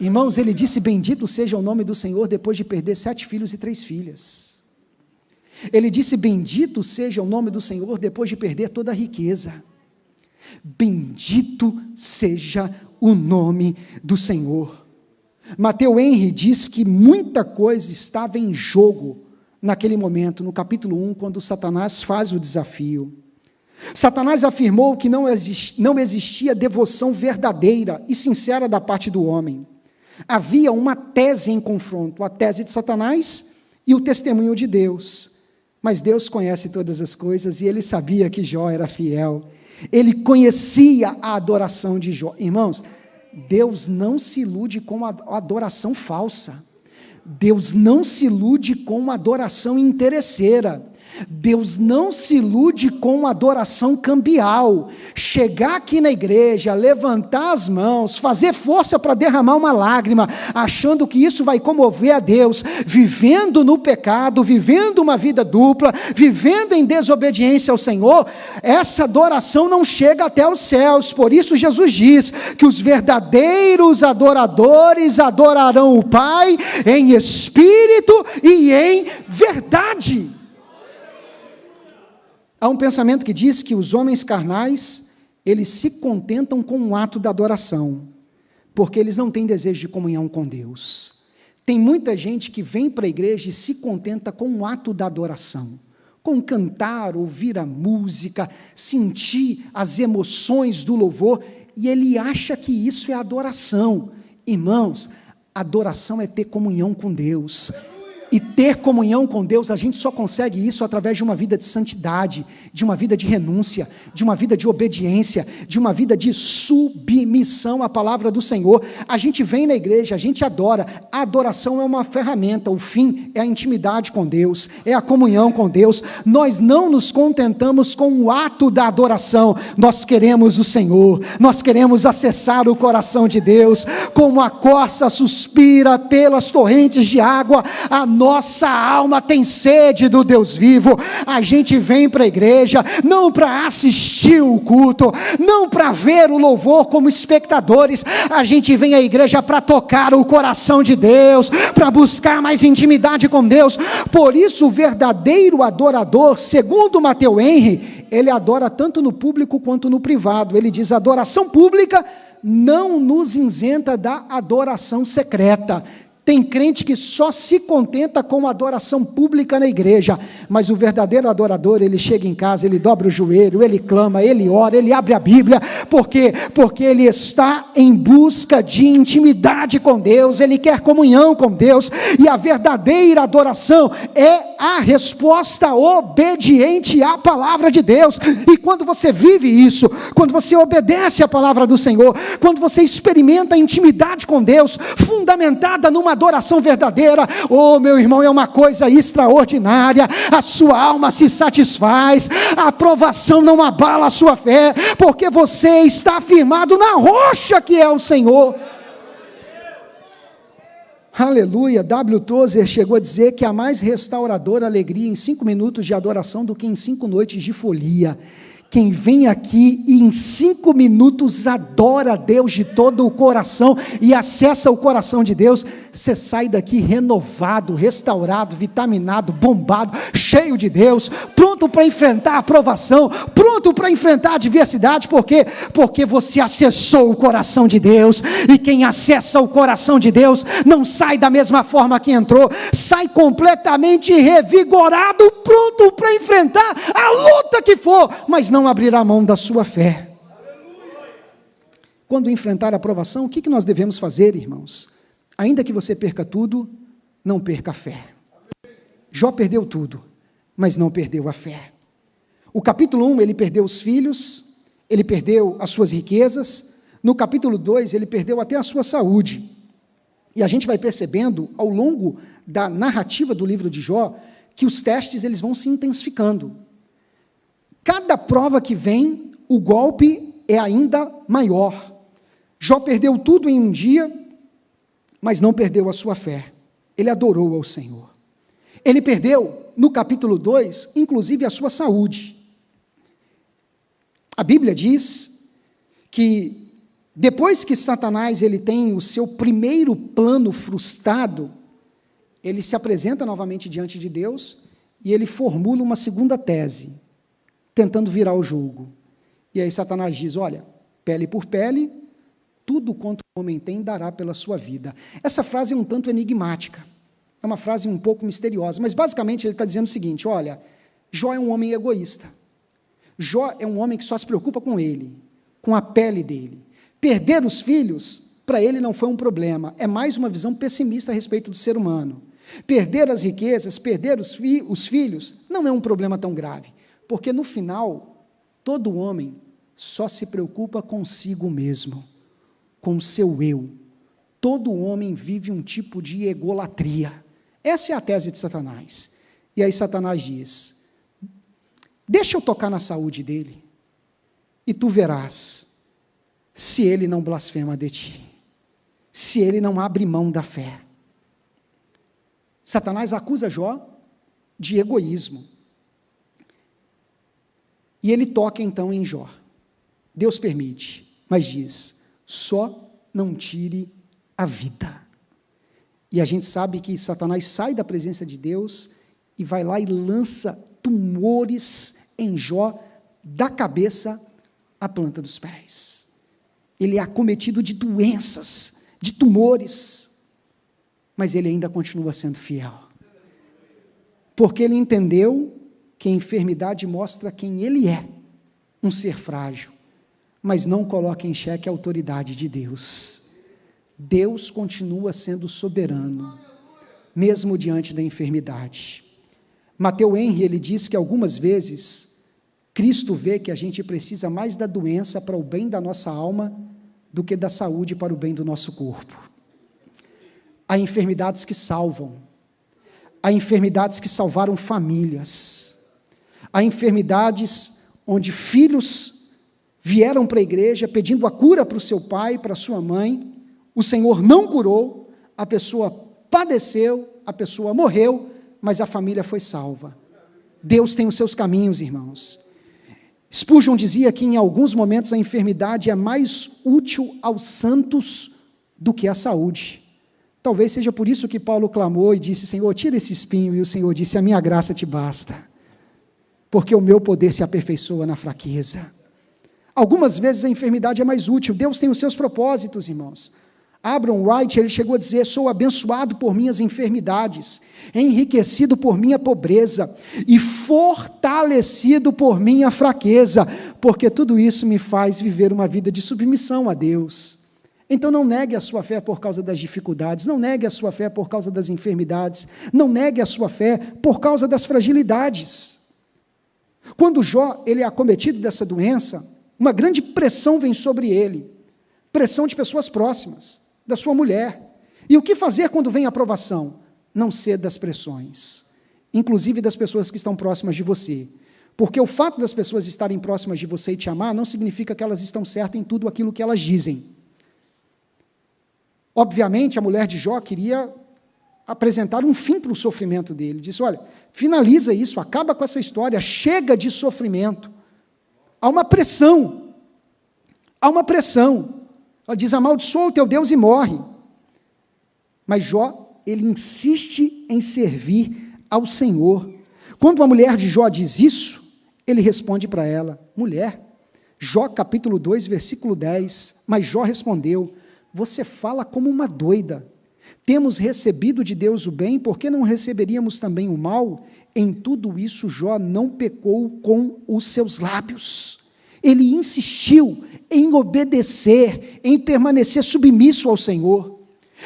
Irmãos, ele disse, bendito seja o nome do Senhor, depois de perder 7 filhos e 3 filhas. Ele disse, bendito seja o nome do Senhor, depois de perder toda a riqueza. Bendito seja o nome do Senhor. Matthew Henry diz que muita coisa estava em jogo naquele momento, no capítulo 1, quando Satanás faz o desafio. Satanás afirmou que não existia devoção verdadeira e sincera da parte do homem. Havia uma tese em confronto, a tese de Satanás e o testemunho de Deus. Mas Deus conhece todas as coisas e ele sabia que Jó era fiel. Ele conhecia a adoração de Jó. Irmãos, Deus não se ilude com a adoração falsa. Deus não se ilude com a adoração interesseira. Deus não se ilude com adoração cambial. Chegar aqui na igreja, levantar as mãos, fazer força para derramar uma lágrima, achando que isso vai comover a Deus, vivendo no pecado, vivendo uma vida dupla, vivendo em desobediência ao Senhor, essa adoração não chega até os céus. Por isso Jesus diz que os verdadeiros adoradores adorarão o Pai em espírito e em verdade. Há um pensamento que diz que os homens carnais, eles se contentam com um ato da adoração, porque eles não têm desejo de comunhão com Deus. Tem muita gente que vem para a igreja e se contenta com um ato da adoração, com cantar, ouvir a música, sentir as emoções do louvor, e ele acha que isso é adoração. Irmãos, adoração é ter comunhão com Deus. E ter comunhão com Deus, a gente só consegue isso através de uma vida de santidade, de uma vida de renúncia, de uma vida de obediência, de uma vida de submissão à palavra do Senhor. A gente vem na igreja, a gente adora. A adoração é uma ferramenta, o fim é a intimidade com Deus, é a comunhão com Deus. Nós não nos contentamos com o ato da adoração, nós queremos o Senhor, nós queremos acessar o coração de Deus, como a corça suspira pelas torrentes de água, a nossa alma tem sede do Deus vivo. A gente vem para a igreja não para assistir o culto, não para ver o louvor como espectadores, a gente vem à igreja para tocar o coração de Deus, para buscar mais intimidade com Deus. Por isso o verdadeiro adorador, segundo Matthew Henry, ele adora tanto no público quanto no privado. Ele diz: a adoração pública não nos isenta da adoração secreta. Tem crente que só se contenta com a adoração pública na igreja, mas o verdadeiro adorador, ele chega em casa, ele dobra o joelho, ele clama, ele ora, ele abre a Bíblia, porque ele está em busca de intimidade com Deus, ele quer comunhão com Deus, e a verdadeira adoração é a resposta obediente à palavra de Deus. E quando você vive isso, quando você obedece à palavra do Senhor, quando você experimenta a intimidade com Deus, fundamentada numa adoração verdadeira, oh meu irmão, é uma coisa extraordinária. A sua alma se satisfaz, a aprovação não abala a sua fé, porque você está firmado na rocha que é o Senhor. Aleluia. W. Tozer chegou a dizer que há mais restauradora alegria em 5 minutos de adoração do que em 5 noites de folia. Quem vem aqui e em 5 minutos adora a Deus de todo o coração e acessa o coração de Deus, você sai daqui renovado, restaurado, vitaminado, bombado, cheio de Deus, pronto para enfrentar a provação, pronto para enfrentar a adversidade. Por quê? Porque você acessou o coração de Deus, e quem acessa o coração de Deus não sai da mesma forma que entrou, sai completamente revigorado, pronto para enfrentar a luta que for, mas não abrirá mão da sua fé. Quando enfrentar a provação, o que nós devemos fazer, irmãos? Ainda que você perca tudo, não perca a fé. Jó perdeu tudo, mas não perdeu a fé. O capítulo 1, ele perdeu os filhos, ele perdeu as suas riquezas. No capítulo 2, ele perdeu até a sua saúde. E a gente vai percebendo, ao longo da narrativa do livro de Jó, que os testes eles vão se intensificando. Cada prova que vem, o golpe é ainda maior. Jó perdeu tudo em um dia, mas não perdeu a sua fé. Ele adorou ao Senhor. Ele perdeu, no capítulo 2, inclusive a sua saúde. A Bíblia diz que depois que Satanás ele tem o seu primeiro plano frustrado, ele se apresenta novamente diante de Deus e ele formula uma segunda tese, tentando virar o jogo. E aí Satanás diz: olha, pele por pele, tudo quanto o homem tem dará pela sua vida. Essa frase é um tanto enigmática, é uma frase um pouco misteriosa, mas basicamente ele está dizendo o seguinte: olha, Jó é um homem egoísta, Jó é um homem que só se preocupa com ele, com a pele dele. Perder os filhos, para ele não foi um problema, é mais uma visão pessimista a respeito do ser humano. Perder as riquezas, perder os filhos, não é um problema tão grave, porque no final, todo homem só se preocupa consigo mesmo, com o seu eu. Todo homem vive um tipo de egolatria. Essa é a tese de Satanás. E aí Satanás diz: deixa eu tocar na saúde dele, e tu verás se ele não blasfema de ti, se ele não abre mão da fé. Satanás acusa Jó de egoísmo. E ele toca então em Jó. Deus permite, mas diz: só não tire a vida. E a gente sabe que Satanás sai da presença de Deus e vai lá e lança tumores em Jó, da cabeça à planta dos pés. Ele é acometido de doenças, de tumores, mas ele ainda continua sendo fiel, porque ele entendeu que a enfermidade mostra quem ele é, um ser frágil, mas não coloca em xeque a autoridade de Deus. Deus continua sendo soberano. mesmo diante da enfermidade. Matthew Henry, ele diz que algumas vezes Cristo vê que a gente precisa mais da doença para o bem da nossa alma do que da saúde para o bem do nosso corpo. Há enfermidades que salvam, há enfermidades que salvaram famílias, há enfermidades onde filhos vieram para a igreja pedindo a cura para o seu pai, para a sua mãe, o Senhor não curou, a pessoa padeceu, a pessoa morreu, mas a família foi salva. Deus tem os seus caminhos, irmãos. Spurgeon dizia que em alguns momentos a enfermidade é mais útil aos santos do que a saúde. Talvez seja por isso que Paulo clamou e disse: Senhor, tira esse espinho, e o Senhor disse: a minha graça te basta, porque o meu poder se aperfeiçoa na fraqueza. Algumas vezes a enfermidade é mais útil. Deus tem os seus propósitos, irmãos. Abraham Wright, ele chegou a dizer: sou abençoado por minhas enfermidades, enriquecido por minha pobreza e fortalecido por minha fraqueza, porque tudo isso me faz viver uma vida de submissão a Deus. Então não negue a sua fé por causa das dificuldades, não negue a sua fé por causa das enfermidades, não negue a sua fé por causa das fragilidades. Quando Jó, ele é acometido dessa doença, uma grande pressão vem sobre ele, pressão de pessoas próximas, da sua mulher. E o que fazer quando vem a provação? Não ceda às pressões, inclusive das pessoas que estão próximas de você, porque o fato das pessoas estarem próximas de você e te amar não significa que elas estão certas em tudo aquilo que elas dizem. Obviamente, a mulher de Jó queria apresentar um fim para o sofrimento dele. Disse: olha, finaliza isso, acaba com essa história, chega de sofrimento. Há uma pressão. Ela diz: amaldiçoa o teu Deus e morre. Mas Jó, ele insiste em servir ao Senhor. Quando a mulher de Jó diz isso, ele responde para ela: mulher, Jó capítulo 2, versículo 10, mas Jó respondeu: você fala como uma doida. Temos recebido de Deus o bem, por que não receberíamos também o mal? Em tudo isso, Jó não pecou com os seus lábios. Ele insistiu em obedecer, em permanecer submisso ao Senhor.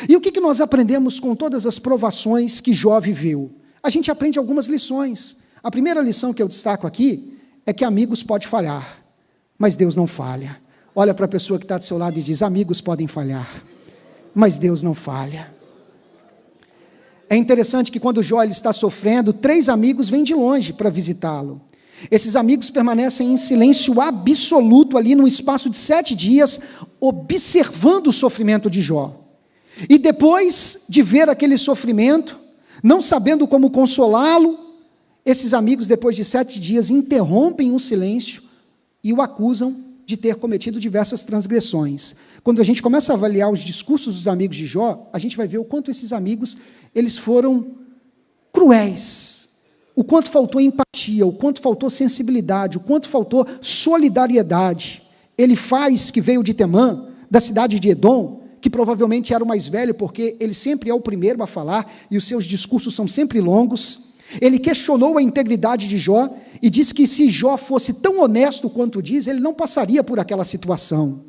E o que nós aprendemos com todas as provações que Jó viveu? A gente aprende algumas lições. A primeira lição que eu destaco aqui é que amigos podem falhar, mas Deus não falha. Olha para a pessoa que está do seu lado e diz: amigos podem falhar, mas Deus não falha. É interessante que quando Jó ele está sofrendo, 3 amigos vêm de longe para visitá-lo. Esses amigos permanecem em silêncio absoluto ali num espaço de 7 dias, observando o sofrimento de Jó. E depois de ver aquele sofrimento, não sabendo como consolá-lo, esses amigos, depois de 7 dias, interrompem o silêncio e o acusam de ter cometido diversas transgressões. Quando a gente começa a avaliar os discursos dos amigos de Jó, a gente vai ver o quanto esses amigos, eles foram cruéis, o quanto faltou empatia, o quanto faltou sensibilidade, o quanto faltou solidariedade. Elifaz, que veio de Temã, da cidade de Edom, que provavelmente era o mais velho, porque ele sempre é o primeiro a falar, e os seus discursos são sempre longos. Ele questionou a integridade de Jó, e disse que se Jó fosse tão honesto quanto diz, ele não passaria por aquela situação.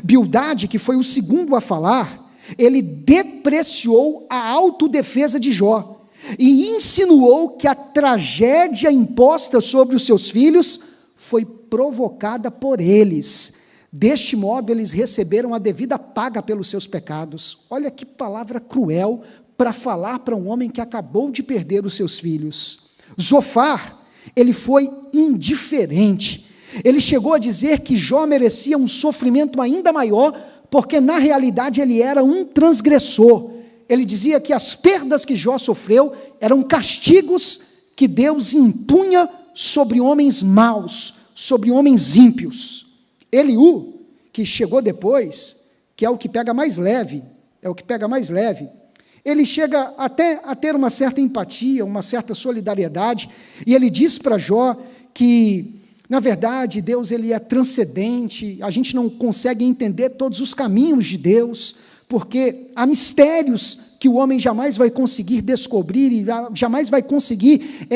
Bildade, que foi o segundo a falar, ele depreciou a autodefesa de Jó, e insinuou que a tragédia imposta sobre os seus filhos foi provocada por eles. Deste modo, eles receberam a devida paga pelos seus pecados. Olha que palavra cruel para falar para um homem que acabou de perder os seus filhos. Zofar, ele foi indiferente. Ele chegou a dizer que Jó merecia um sofrimento ainda maior, porque na realidade ele era um transgressor. Ele dizia que as perdas que Jó sofreu eram castigos que Deus impunha sobre homens maus, sobre homens ímpios. Eliú, que chegou depois, que é o que pega mais leve, ele chega até a ter uma certa empatia, uma certa solidariedade, e ele diz para Jó que, na verdade, Deus ele é transcendente, a gente não consegue entender todos os caminhos de Deus, porque há mistérios que o homem jamais vai conseguir descobrir e jamais vai conseguir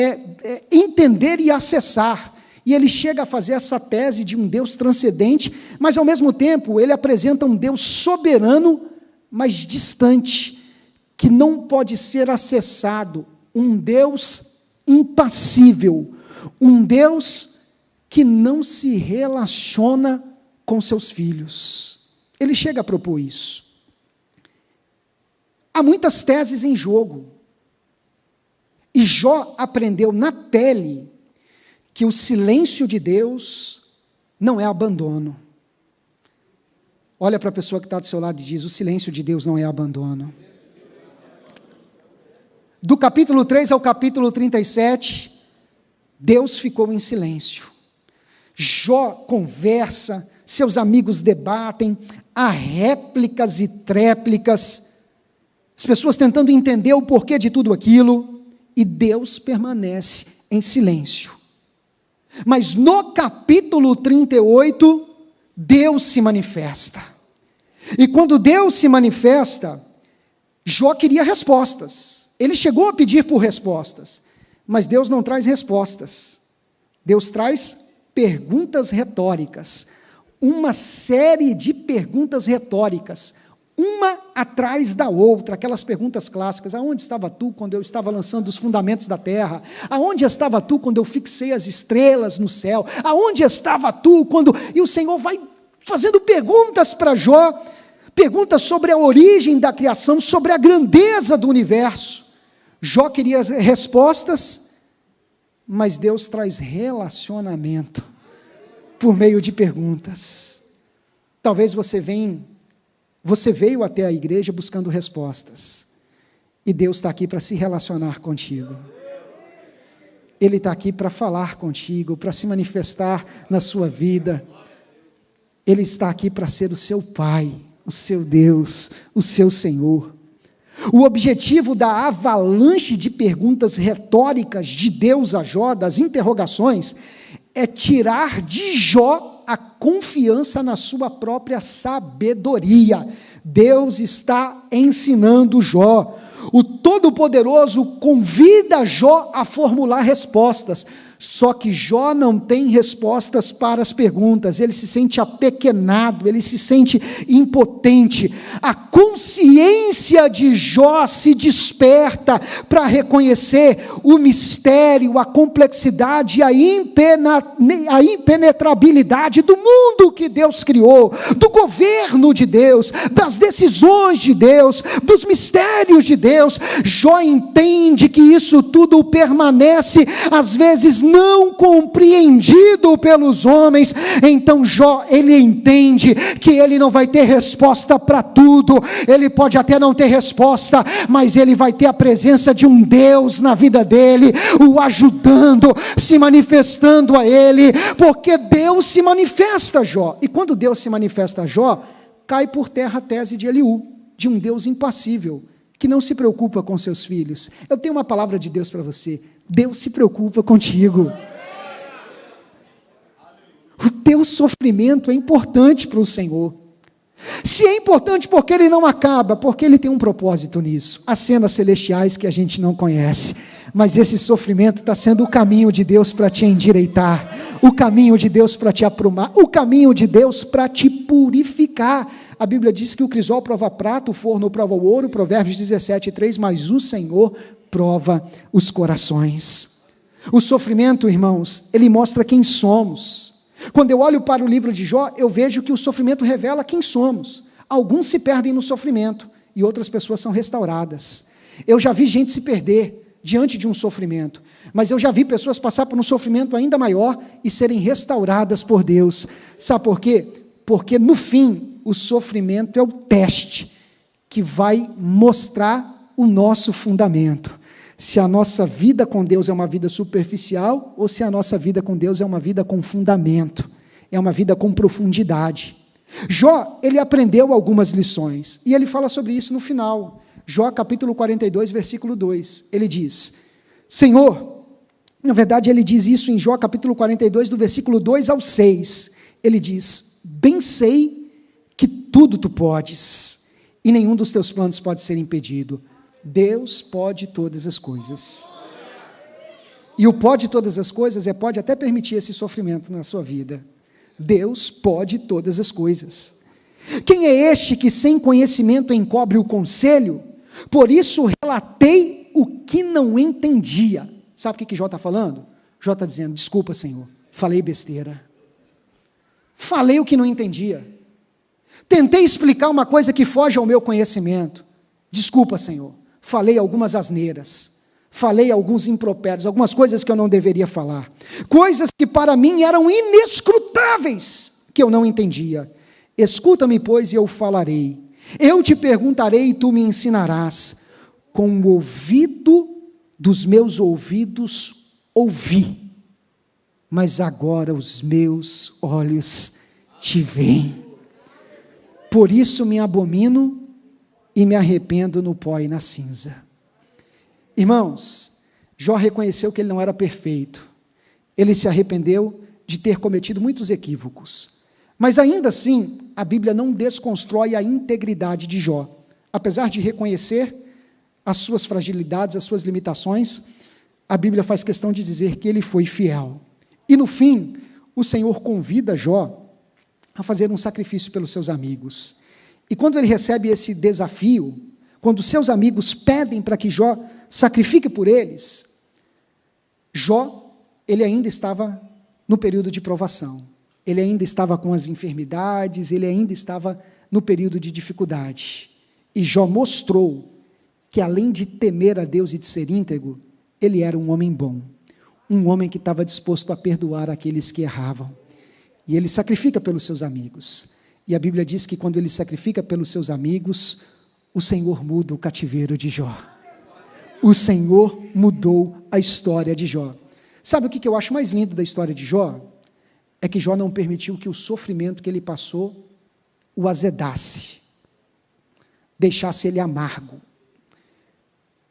entender e acessar. E ele chega a fazer essa tese de um Deus transcendente, mas ao mesmo tempo ele apresenta um Deus soberano, mas distante, que não pode ser acessado, um Deus impassível, um Deus que não se relaciona com seus filhos. Ele chega a propor isso. Há muitas teses em jogo, e Jó aprendeu na pele que o silêncio de Deus não é abandono. Olha para a pessoa que está do seu lado e diz: o silêncio de Deus não é abandono. Do capítulo 3 ao capítulo 37, Deus ficou em silêncio. Jó conversa, seus amigos debatem, há réplicas e tréplicas, as pessoas tentando entender o porquê de tudo aquilo, e Deus permanece em silêncio. Mas no capítulo 38, Deus se manifesta. E quando Deus se manifesta, Jó queria respostas. Ele chegou a pedir por respostas, mas Deus não traz respostas. Deus traz perguntas retóricas, uma série de perguntas retóricas, uma atrás da outra, aquelas perguntas clássicas: aonde estava tu quando eu estava lançando os fundamentos da terra? Aonde estava tu quando eu fixei as estrelas no céu? Aonde estava tu quando... E o Senhor vai fazendo perguntas para Jó, perguntas sobre a origem da criação, sobre a grandeza do universo. Jó queria respostas, mas Deus traz relacionamento por meio de perguntas. Talvez você veio até a igreja buscando respostas, e Deus está aqui para se relacionar contigo. Ele está aqui para falar contigo, para se manifestar na sua vida. Ele está aqui para ser o seu Pai, o seu Deus, o seu Senhor. O objetivo da avalanche de perguntas retóricas de Deus a Jó, das interrogações, é tirar de Jó a confiança na sua própria sabedoria. Deus está ensinando Jó. O Todo-Poderoso convida Jó a formular respostas, só que Jó não tem respostas para as perguntas, ele se sente apequenado, ele se sente impotente. A consciência de Jó se desperta para reconhecer o mistério, a complexidade e a impenetrabilidade do mundo que Deus criou, do governo de Deus, das decisões de Deus, dos mistérios de Deus. Jó entende que isso tudo permanece, às vezes, não compreendido pelos homens. Então Jó, ele entende que ele não vai ter resposta para tudo, ele pode até não ter resposta, mas ele vai ter a presença de um Deus na vida dele, o ajudando, se manifestando a ele, porque Deus se manifesta a Jó. E quando Deus se manifesta a Jó, cai por terra a tese de Eliú, de um Deus impassível, que não se preocupa com seus filhos. Eu tenho uma palavra de Deus para você: Deus se preocupa contigo. O teu sofrimento é importante para o Senhor. Se é importante, porque ele não acaba, porque ele tem um propósito nisso. As cenas celestiais que a gente não conhece, mas esse sofrimento está sendo o caminho de Deus para te endireitar, o caminho de Deus para te aprumar, o caminho de Deus para te purificar. A Bíblia diz que o crisol prova a prata, o forno prova o ouro, Provérbios 17:3, mas o Senhor prova os corações. O sofrimento, irmãos, ele mostra quem somos. Quando eu olho para o livro de Jó, eu vejo que o sofrimento revela quem somos. Alguns se perdem no sofrimento e outras pessoas são restauradas. Eu já vi gente se perder diante de um sofrimento, mas eu já vi pessoas passar por um sofrimento ainda maior e serem restauradas por Deus. Sabe por quê? Porque no fim, o sofrimento é o teste que vai mostrar o nosso fundamento. Se a nossa vida com Deus é uma vida superficial, ou se a nossa vida com Deus é uma vida com fundamento, é uma vida com profundidade. Jó, ele aprendeu algumas lições, e ele fala sobre isso no final. Jó, capítulo 42, versículo 2, ele diz: Senhor, na verdade ele diz isso em Jó, capítulo 42, do versículo 2 ao 6, ele diz: bem sei que tudo tu podes, e nenhum dos teus planos pode ser impedido. Deus pode todas as coisas. E o pode todas as coisas pode até permitir esse sofrimento na sua vida. Deus pode todas as coisas. Quem é este que sem conhecimento encobre o conselho? Por isso relatei o que não entendia. Sabe o que Jó está falando? Jó está dizendo, desculpa, Senhor, falei besteira. Falei o que não entendia. Tentei explicar uma coisa que foge ao meu conhecimento. Desculpa, Senhor, falei algumas asneiras. Falei alguns impropérios, algumas coisas que eu não deveria falar. Coisas que para mim eram inescrutáveis, que eu não entendia. Escuta-me, pois, e eu falarei. Eu te perguntarei e tu me ensinarás. Com o ouvido dos meus ouvidos ouvi, mas agora os meus olhos te veem. Por isso me abomino e me arrependo no pó e na cinza. Irmãos, Jó reconheceu que ele não era perfeito. Ele se arrependeu de ter cometido muitos equívocos. Mas ainda assim, a Bíblia não desconstrói a integridade de Jó. Apesar de reconhecer as suas fragilidades, as suas limitações, a Bíblia faz questão de dizer que ele foi fiel. E no fim, o Senhor convida Jó a fazer um sacrifício pelos seus amigos. E quando ele recebe esse desafio, quando seus amigos pedem para que Jó sacrifique por eles, Jó, ele ainda estava no período de provação, ele ainda estava com as enfermidades, ele ainda estava no período de dificuldade, e Jó mostrou que além de temer a Deus e de ser íntegro, ele era um homem bom, um homem que estava disposto a perdoar aqueles que erravam, e ele sacrifica pelos seus amigos, e a Bíblia diz que quando ele sacrifica pelos seus amigos, o Senhor muda o cativeiro de Jó. O Senhor mudou a história de Jó. Sabe o que eu acho mais lindo da história de Jó? É que Jó não permitiu que o sofrimento que ele passou o azedasse, deixasse ele amargo.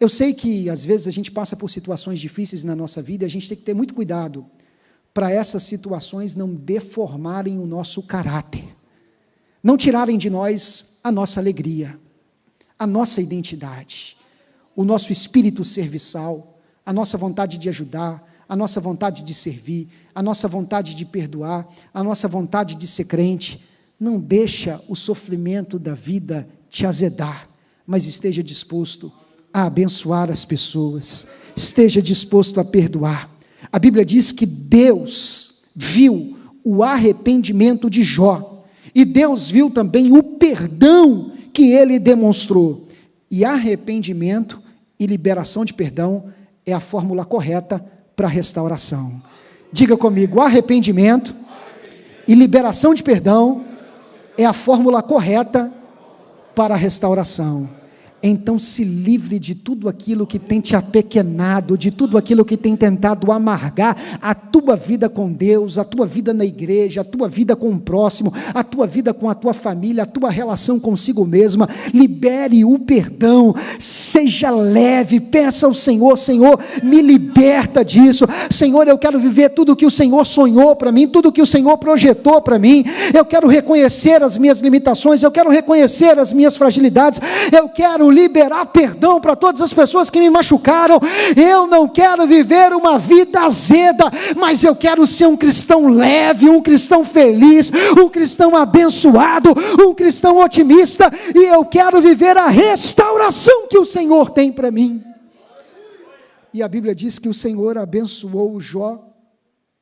Eu sei que às vezes a gente passa por situações difíceis na nossa vida e a gente tem que ter muito cuidado para essas situações não deformarem o nosso caráter, não tirarem de nós a nossa alegria, a nossa identidade, o nosso espírito serviçal, a nossa vontade de ajudar, a nossa vontade de servir, a nossa vontade de perdoar, a nossa vontade de ser crente. Não deixa o sofrimento da vida te azedar, mas esteja disposto a abençoar as pessoas, esteja disposto a perdoar. A Bíblia diz que Deus viu o arrependimento de Jó, e Deus viu também o perdão que ele demonstrou, e arrependimento e liberação de perdão é a fórmula correta para a restauração. Diga comigo, arrependimento e liberação de perdão é a fórmula correta para a restauração. Então se livre de tudo aquilo que tem te apequenado, de tudo aquilo que tem tentado amargar a tua vida com Deus, a tua vida na igreja, a tua vida com o próximo, a tua vida com a tua família, a tua relação consigo mesma. Libere o perdão, seja leve, peça ao Senhor, Senhor, me liberta disso, Senhor, eu quero viver tudo que o Senhor sonhou para mim, tudo que o Senhor projetou para mim, eu quero reconhecer as minhas limitações, eu quero reconhecer as minhas fragilidades, eu quero liberar perdão para todas as pessoas que me machucaram. Eu não quero viver uma vida azeda, mas eu quero ser um cristão leve, um cristão feliz, um cristão abençoado, um cristão otimista, e eu quero viver a restauração que o Senhor tem para mim. E a Bíblia diz que o Senhor abençoou Jó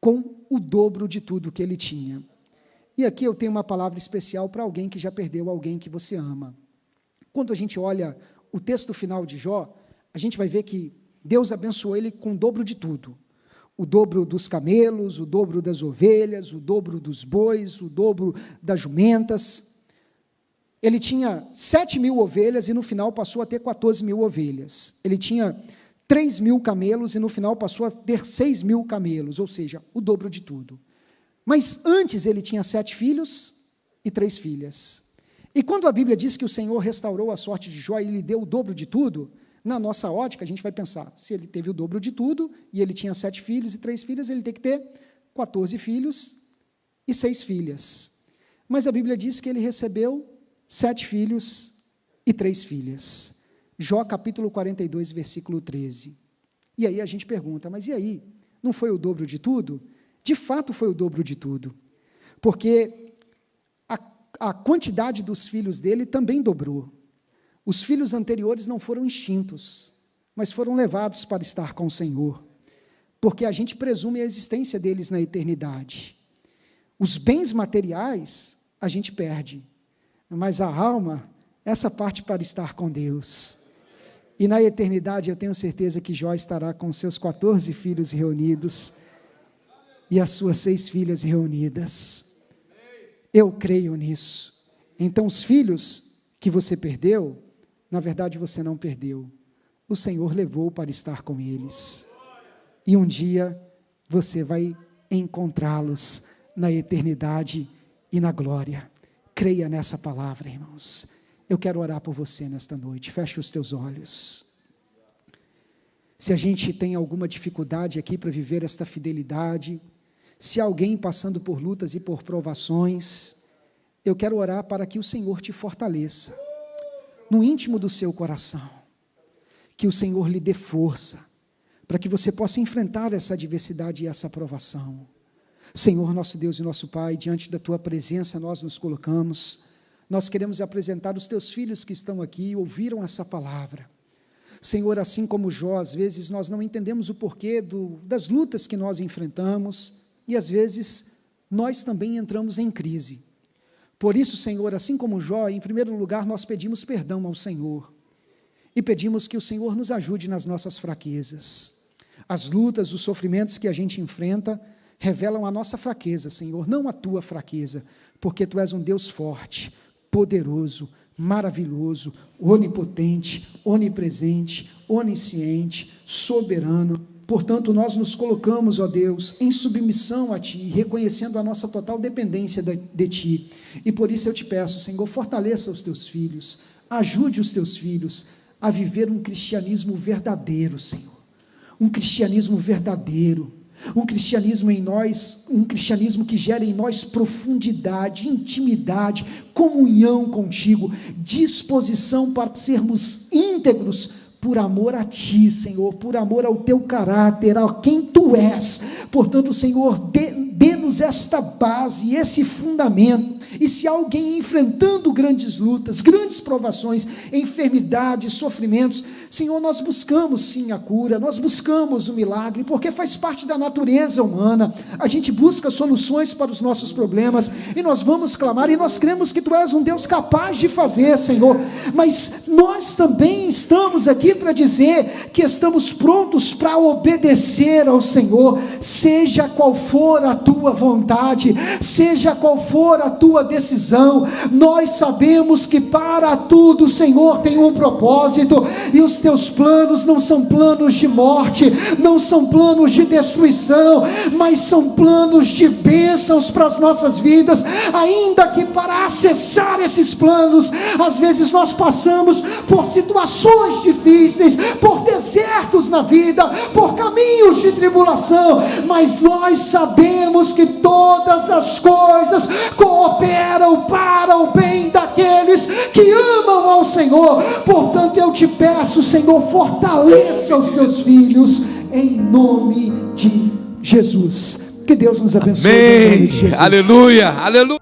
com o dobro de tudo que ele tinha. E aqui eu tenho uma palavra especial para alguém que já perdeu alguém que você ama. Quando a gente olha o texto final de Jó, a gente vai ver que Deus abençoou ele com o dobro de tudo. O dobro dos camelos, o dobro das ovelhas, o dobro dos bois, o dobro das jumentas. Ele tinha 7.000 ovelhas e no final passou a ter 14.000 ovelhas. Ele tinha 3.000 camelos e no final passou a ter 6.000 camelos, ou seja, o dobro de tudo. Mas antes ele tinha 7 filhos e 3 filhas. E quando a Bíblia diz que o Senhor restaurou a sorte de Jó e lhe deu o dobro de tudo, na nossa ótica a gente vai pensar, se ele teve o dobro de tudo, e ele tinha 7 filhos e 3 filhas, ele tem que ter 14 filhos e 6 filhas. Mas a Bíblia diz que ele recebeu 7 filhos e 3 filhas. Jó capítulo 42, versículo 13. E aí a gente pergunta, mas e aí? Não foi o dobro de tudo? De fato foi o dobro de tudo, porque a quantidade dos filhos dele também dobrou, Os filhos anteriores não foram extintos, mas foram levados para estar com o Senhor, porque a gente presume a existência deles na eternidade. Os bens materiais a gente perde, mas a alma, essa parte para estar com Deus. E na eternidade eu tenho certeza que Jó estará com seus 14 filhos reunidos e as suas 6 filhas reunidas. Eu creio nisso. Então os filhos que você perdeu, na verdade você não perdeu. O Senhor levou para estar com eles. E um dia você vai encontrá-los na eternidade e na glória. Creia nessa palavra, irmãos. Eu quero orar por você nesta noite. Feche os teus olhos. Se a gente tem alguma dificuldade aqui para viver esta fidelidade, se alguém passando por lutas e por provações, eu quero orar para que o Senhor te fortaleça, no íntimo do seu coração, que o Senhor lhe dê força, para que você possa enfrentar essa adversidade e essa provação. Senhor, nosso Deus e nosso Pai, diante da Tua presença nós nos colocamos. Nós queremos apresentar os Teus filhos que estão aqui e ouviram essa palavra. Senhor, assim como Jó, às vezes nós não entendemos o porquê das lutas que nós enfrentamos e às vezes nós também entramos em crise. Por isso, Senhor, assim como Jó, em primeiro lugar nós pedimos perdão ao Senhor e pedimos que o Senhor nos ajude nas nossas fraquezas. As lutas, os sofrimentos que a gente enfrenta revelam a nossa fraqueza, Senhor, não a Tua fraqueza, porque Tu és um Deus forte, poderoso, maravilhoso, onipotente, onipresente, onisciente, soberano. Portanto, nós nos colocamos, ó Deus, em submissão a Ti, reconhecendo a nossa total dependência de Ti. E por isso eu te peço, Senhor, fortaleça os Teus filhos, ajude os Teus filhos a viver um cristianismo verdadeiro, Senhor. Um cristianismo verdadeiro. Um cristianismo em nós, um cristianismo que gera em nós profundidade, intimidade, comunhão contigo, disposição para sermos íntegros por amor a Ti, Senhor, por amor ao Teu caráter, a quem Tu és. Portanto, Senhor, dê-nos esta base, esse fundamento. E se alguém enfrentando grandes lutas, grandes provações, enfermidades, sofrimentos, Senhor, nós buscamos sim a cura, nós buscamos o milagre, porque faz parte da natureza humana. A gente busca soluções para os nossos problemas, e nós vamos clamar, e nós cremos que Tu és um Deus capaz de fazer, Senhor. Mas nós também estamos aqui para dizer que estamos prontos para obedecer ao Senhor, seja qual for a Tua vontade, seja qual for a Tua decisão. Nós sabemos que para tudo o Senhor tem um propósito, e os Teus planos não são planos de morte, não são planos de destruição, mas são planos de bênçãos para as nossas vidas, ainda que para acessar esses planos, às vezes nós passamos por situações difíceis, por desertos na vida, por caminhos de tribulação, mas nós sabemos que todas as coisas cooperam para o bem daqueles que amam ao Senhor. Portanto, eu te peço, Senhor, fortaleça os Teus filhos, em nome de Jesus. Que Deus nos abençoe. Amém. Aleluia, aleluia.